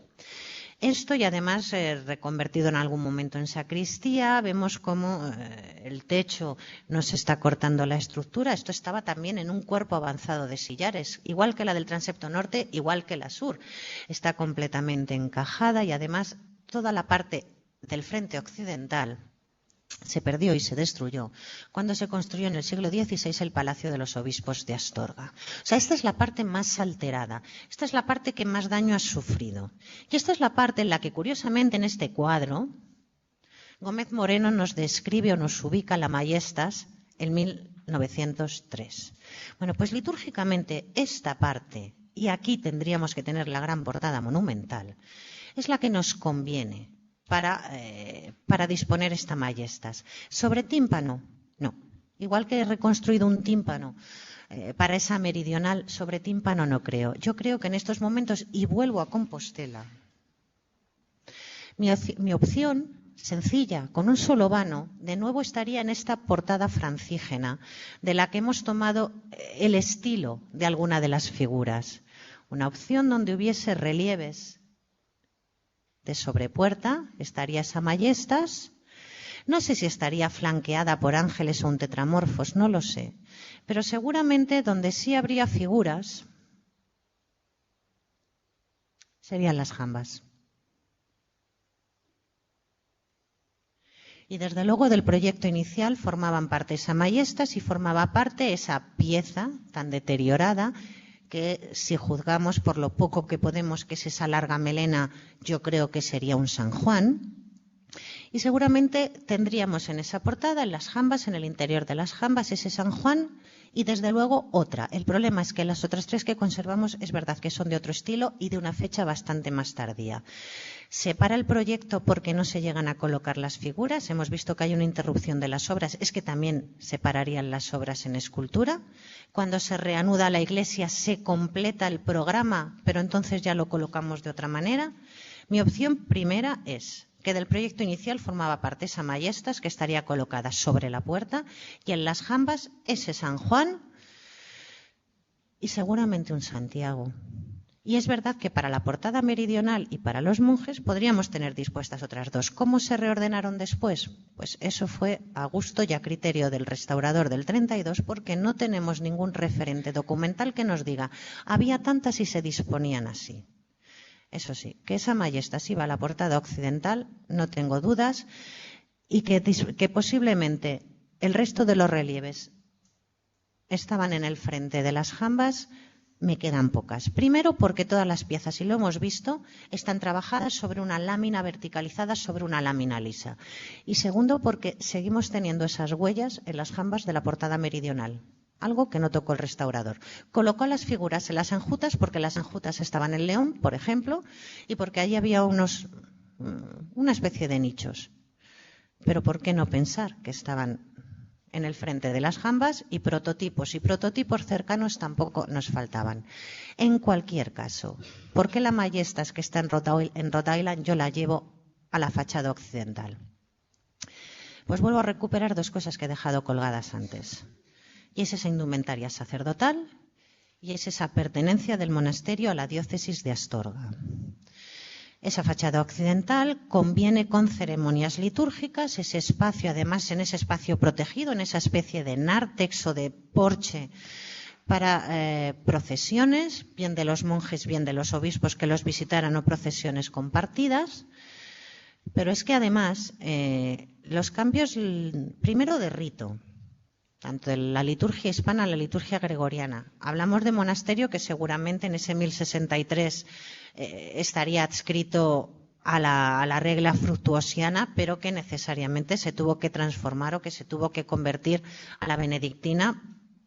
Esto y además reconvertido en algún momento en sacristía, vemos cómo el techo nos está cortando la estructura. Esto estaba también en un cuerpo avanzado de sillares, igual que la del transepto norte, igual que la sur. Está completamente encajada y además toda la parte del frente occidental se perdió y se destruyó cuando se construyó en el siglo XVI el Palacio de los Obispos de Astorga. O sea, esta es la parte más alterada, esta es la parte que más daño ha sufrido. Y esta es la parte en la que, curiosamente, en este cuadro, Gómez Moreno nos describe o nos ubica la Majestas en 1903. Bueno, pues litúrgicamente esta parte, y aquí tendríamos que tener la gran portada monumental, es la que nos conviene para disponer esta Majestas. Sobre tímpano, no. Igual que he reconstruido un tímpano para esa meridional, sobre tímpano no creo. Yo creo que en estos momentos, y vuelvo a Compostela, mi opción sencilla, con un solo vano, de nuevo estaría en esta portada francígena, de la que hemos tomado el estilo de alguna de las figuras. Una opción donde hubiese relieves de sobrepuerta, estaría esa Majestas. No sé si estaría flanqueada por ángeles o un tetramorfos, no lo sé. Pero seguramente donde sí habría figuras serían las jambas. Y desde luego del proyecto inicial formaban parte esa Majestas y formaba parte esa pieza tan deteriorada que, si juzgamos por lo poco que podemos, que es esa larga melena, yo creo que sería un San Juan. Y seguramente tendríamos en esa portada, en las jambas, en el interior de las jambas, ese San Juan y desde luego otra. El problema es que las otras tres que conservamos es verdad que son de otro estilo y de una fecha bastante más tardía. Se para el proyecto porque no se llegan a colocar las figuras. Hemos visto que hay una interrupción de las obras. Es que también se pararían las obras en escultura. Cuando se reanuda la iglesia se completa el programa, pero entonces ya lo colocamos de otra manera. Mi opción primera es que del proyecto inicial formaba parte esa Majestas, que estaría colocada sobre la puerta, y en las jambas ese San Juan y seguramente un Santiago. Y es verdad que para la portada meridional y para los monjes podríamos tener dispuestas otras dos. ¿Cómo se reordenaron después? Pues eso fue a gusto y a criterio del restaurador del 32, porque no tenemos ningún referente documental que nos diga había tantas y se disponían así. Eso sí, que esa Majestas iba a la portada occidental, no tengo dudas, y que posiblemente el resto de los relieves estaban en el frente de las jambas. Me quedan pocas. Primero porque todas las piezas, y lo hemos visto, están trabajadas sobre una lámina verticalizada, sobre una lámina lisa. Y segundo porque seguimos teniendo esas huellas en las jambas de la portada meridional. Algo que no tocó el restaurador. Colocó las figuras en las enjutas porque las enjutas estaban en León, por ejemplo, y porque allí había una especie de nichos. Pero ¿por qué no pensar que estaban en el frente de las jambas? Y prototipos cercanos tampoco nos faltaban. En cualquier caso, ¿por qué la Majestas que está en Rhode Island yo la llevo a la fachada occidental? Pues vuelvo a recuperar dos cosas que he dejado colgadas antes. Y es esa indumentaria sacerdotal y es esa pertenencia del monasterio a la diócesis de Astorga. Esa fachada occidental conviene con ceremonias litúrgicas, ese espacio, además en ese espacio protegido, en esa especie de nártex o de porche para procesiones, bien de los monjes, bien de los obispos que los visitaran o procesiones compartidas. Pero es que además los cambios, primero de rito, tanto de la liturgia hispana a la liturgia gregoriana. Hablamos de monasterio que seguramente en ese 1063 estaría adscrito a la regla fructuosiana, pero que necesariamente se tuvo que transformar o que se tuvo que convertir a la benedictina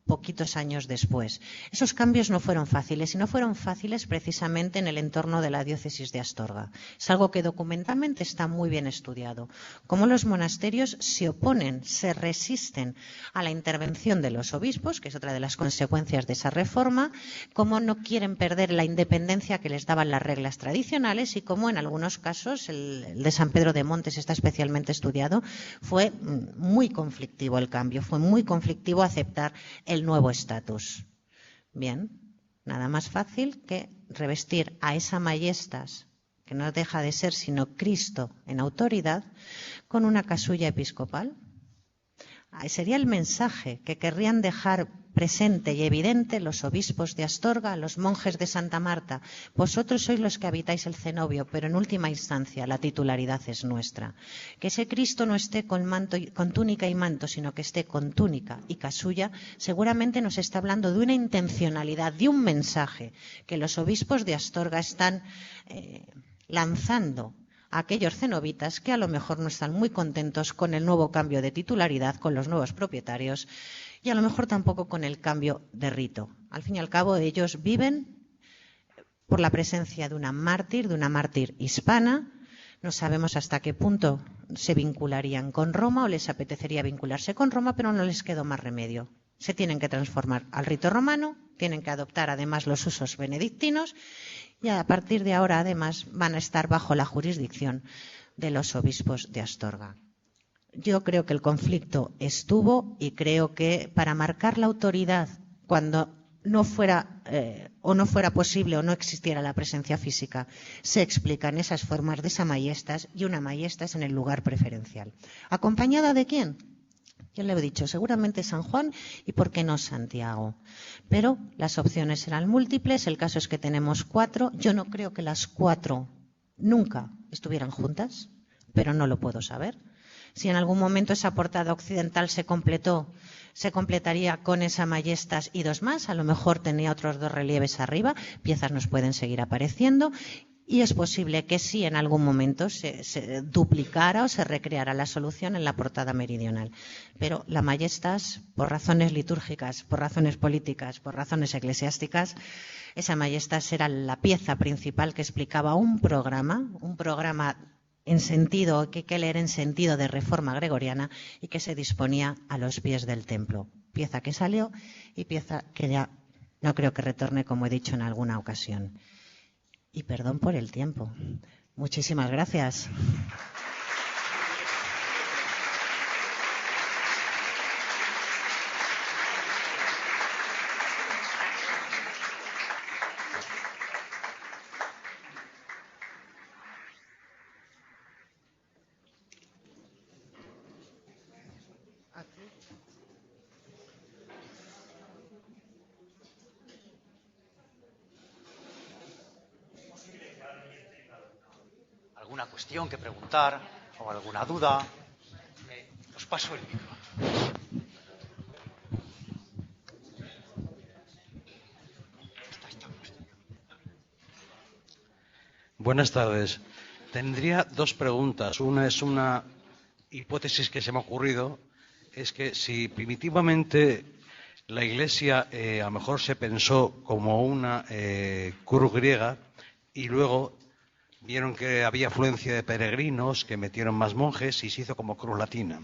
poquitos años después. Esos cambios no fueron fáciles, y no fueron fáciles precisamente en el entorno de la diócesis de Astorga. Es algo que documentalmente está muy bien estudiado. Cómo los monasterios se oponen, se resisten a la intervención de los obispos, que es otra de las consecuencias de esa reforma, cómo no quieren perder la independencia que les daban las reglas tradicionales y cómo en algunos casos, el de San Pedro de Montes está especialmente estudiado, fue muy conflictivo el cambio, fue muy conflictivo aceptar el nuevo estatus. Bien, nada más fácil que revestir a esa Majestas, que no deja de ser sino Cristo en autoridad, con una casulla episcopal. Sería el mensaje que querrían dejar presente y evidente los obispos de Astorga, los monjes de Santa Marta. Vosotros sois los que habitáis el cenobio, pero en última instancia la titularidad es nuestra. Que ese Cristo no esté con túnica y manto, sino que esté con túnica y casulla, seguramente nos está hablando de una intencionalidad, de un mensaje que los obispos de Astorga están lanzando a aquellos cenobitas que a lo mejor no están muy contentos con el nuevo cambio de titularidad, con los nuevos propietarios y a lo mejor tampoco con el cambio de rito. Al fin y al cabo, ellos viven por la presencia de una mártir hispana, No sabemos hasta qué punto se vincularían con Roma o les apetecería vincularse con Roma, pero no les quedó más remedio. Se tienen que transformar al rito romano, tienen que adoptar además los usos benedictinos y a partir de ahora además van a estar bajo la jurisdicción de los obispos de Astorga. Yo creo que el conflicto estuvo y creo que para marcar la autoridad cuando no fuera posible o no existiera la presencia física, se explican esas formas de samaiestas y una maiestas en el lugar preferencial. ¿Acompañada de quién? Yo le he dicho, seguramente San Juan y por qué no Santiago. Pero las opciones eran múltiples, el caso es que tenemos 4. Yo no creo que las 4 nunca estuvieran juntas, pero no lo puedo saber. Si en algún momento esa portada occidental se completaría con esa maiestas y 2 más, a lo mejor tenía otros 2 relieves arriba, piezas nos pueden seguir apareciendo y es posible que sí en algún momento se duplicara o se recreara la solución en la portada meridional. Pero la maiestas, por razones litúrgicas, por razones políticas, por razones eclesiásticas, esa maiestas era la pieza principal que explicaba un programa en sentido, que hay que leer en sentido de reforma gregoriana y que se disponía a los pies del templo. Pieza que salió y pieza que ya no creo que retorne, como he dicho en alguna ocasión. Y perdón por el tiempo. Muchísimas gracias. ¿Alguna cuestión que preguntar o alguna duda? Os paso el micro. Buenas tardes. Tendría 2 preguntas. Una es una hipótesis que se me ha ocurrido. Es que si primitivamente la Iglesia a lo mejor se pensó como una cruz griega y luego vieron que había afluencia de peregrinos, que metieron más monjes y se hizo como cruz latina.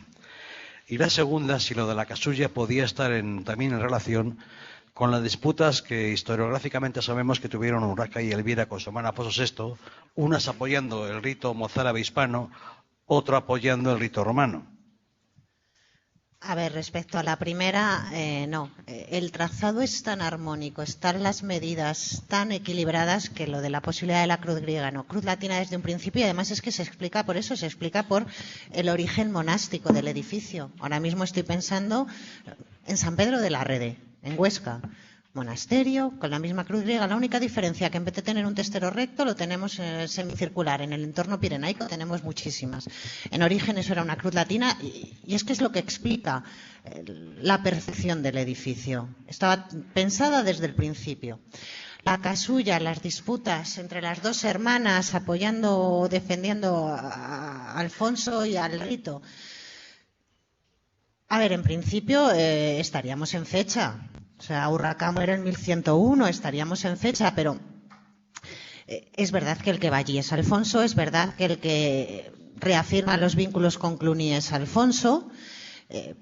Y la segunda, si lo de la casulla podía estar también en relación con las disputas que historiográficamente sabemos que tuvieron Urraca y Elvira con su hermano Afonso VI, unas apoyando el rito mozárabe hispano, otro apoyando el rito romano. A ver, respecto a la primera, no. El trazado es tan armónico, están las medidas tan equilibradas que lo de la posibilidad de la cruz griega no. Cruz latina desde un principio y además es que se explica por eso, se explica por el origen monástico del edificio. Ahora mismo estoy pensando en San Pedro de la Rede, en Huesca. Monasterio, con la misma cruz griega. La única diferencia que en vez de tener un testero recto lo tenemos semicircular. En el entorno pirenaico tenemos muchísimas. En origen eso era una cruz latina y es que es lo que explica la perfección del edificio. Estaba pensada desde el principio. La casulla, las disputas entre las 2 hermanas apoyando o defendiendo a Alfonso y al rito. A ver, en principio estaríamos en fecha. O sea, Urraca muere en 1101, estaríamos en fecha, pero es verdad que el que va allí es Alfonso, es verdad que el que reafirma los vínculos con Cluny es Alfonso,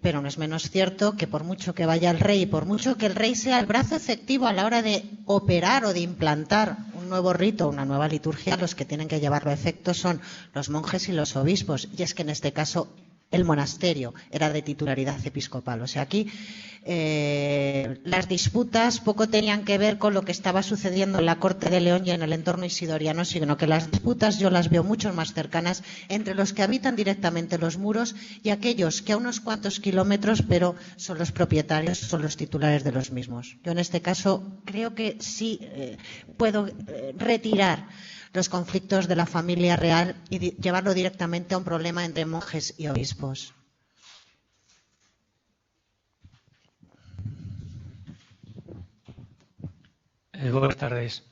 pero no es menos cierto que por mucho que vaya el rey, por mucho que el rey sea el brazo efectivo a la hora de operar o de implantar un nuevo rito, una nueva liturgia, los que tienen que llevarlo a efecto son los monjes y los obispos, y es que en este caso el monasterio era de titularidad episcopal. O sea, aquí las disputas poco tenían que ver con lo que estaba sucediendo en la corte de León y en el entorno isidoriano, sino que las disputas yo las veo mucho más cercanas entre los que habitan directamente los muros y aquellos que a unos cuantos kilómetros, pero son los propietarios, son los titulares de los mismos. Yo en este caso creo que sí puedo retirar los conflictos de la familia real y llevarlo directamente a un problema entre monjes y obispos. Buenas tardes.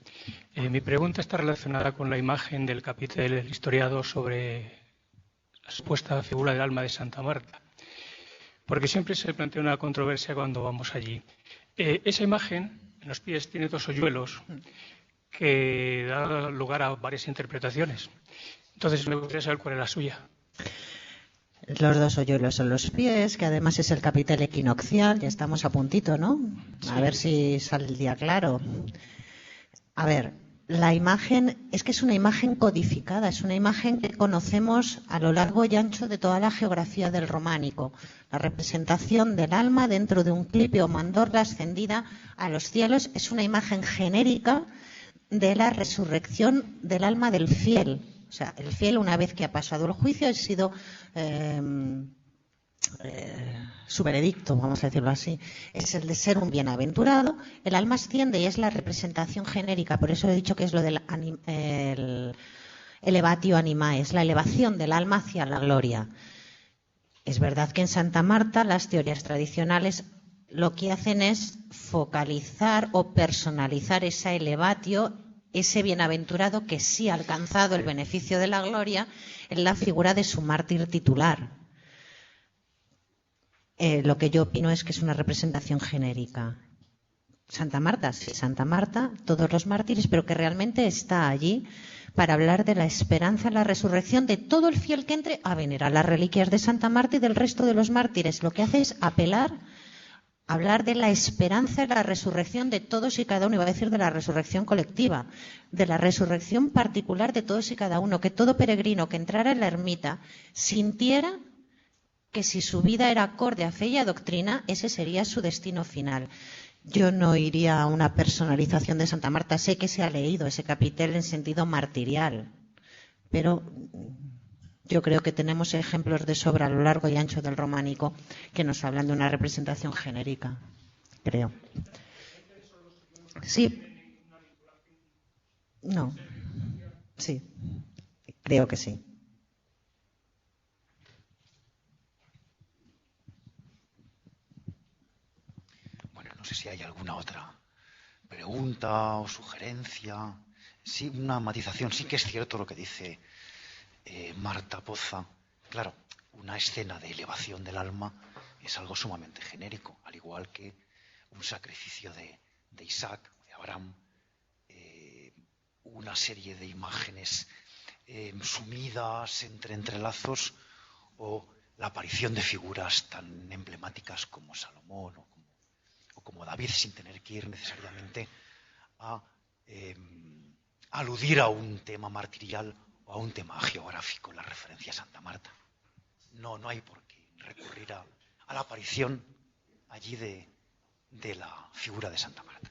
Mi pregunta está relacionada con la imagen del capitel del historiado sobre la supuesta figura del alma de Santa Marta, porque siempre se plantea una controversia cuando vamos allí. Esa imagen, en los pies, tiene 2 hoyuelos que da lugar a varias interpretaciones. Entonces me gustaría saber cuál es la suya. Los dos hoyuelos son los pies, que además es el capitel equinoccial. Ya estamos a puntito, ¿no? A ver si sale el día claro. A ver, la imagen es que es una imagen codificada, es una imagen que conocemos a lo largo y ancho de toda la geografía del románico. La representación del alma dentro de un clipe o mandorla ascendida a los cielos es una imagen genérica de la resurrección del alma del fiel. O sea, el fiel, una vez que ha pasado el juicio, ha sido su veredicto, vamos a decirlo así, es el de ser un bienaventurado. El alma asciende y es la representación genérica, por eso he dicho que es lo del elevatio animae, es la elevación del alma hacia la gloria. Es verdad que en Santa Marta las teorías tradicionales lo que hacen es focalizar o personalizar esa elevatio, ese bienaventurado que sí ha alcanzado el beneficio de la gloria, en la figura de su mártir titular. Lo que yo opino es que es una representación genérica. Santa Marta, sí, Santa Marta, todos los mártires, pero que realmente está allí para hablar de la esperanza, la resurrección de todo el fiel que entre a venerar las reliquias de Santa Marta y del resto de los mártires. Lo que hace es hablar de la esperanza y la resurrección de todos y cada uno, iba a decir de la resurrección colectiva, de la resurrección particular de todos y cada uno, que todo peregrino que entrara en la ermita sintiera que si su vida era acorde a fe y a doctrina, ese sería su destino final. Yo no iría a una personalización de Santa Marta. Sé que se ha leído ese capitel en sentido martirial, pero yo creo que tenemos ejemplos de sobra a lo largo y ancho del románico que nos hablan de una representación genérica, creo. Sí. No. Sí. Creo que sí. No sé si hay alguna otra pregunta o sugerencia. Sí, una matización. Sí que es cierto lo que dice Marta Poza. Claro, una escena de elevación del alma es algo sumamente genérico, al igual que un sacrificio de Isaac, de Abraham, una serie de imágenes sumidas entre entrelazos, o la aparición de figuras tan emblemáticas como Salomón o como David, sin tener que ir necesariamente a aludir a un tema martirial o a un tema geográfico en la referencia a Santa Marta. No hay por qué recurrir a la aparición allí de la figura de Santa Marta.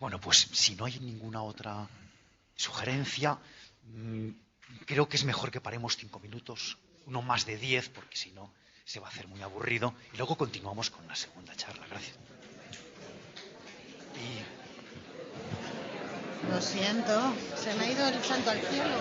Bueno, pues si no hay ninguna otra sugerencia, creo que es mejor que paremos 5 minutos, no más de 10, porque si no se va a hacer muy aburrido, y luego continuamos con la segunda charla. Gracias. Lo siento, se me ha ido el santo al cielo.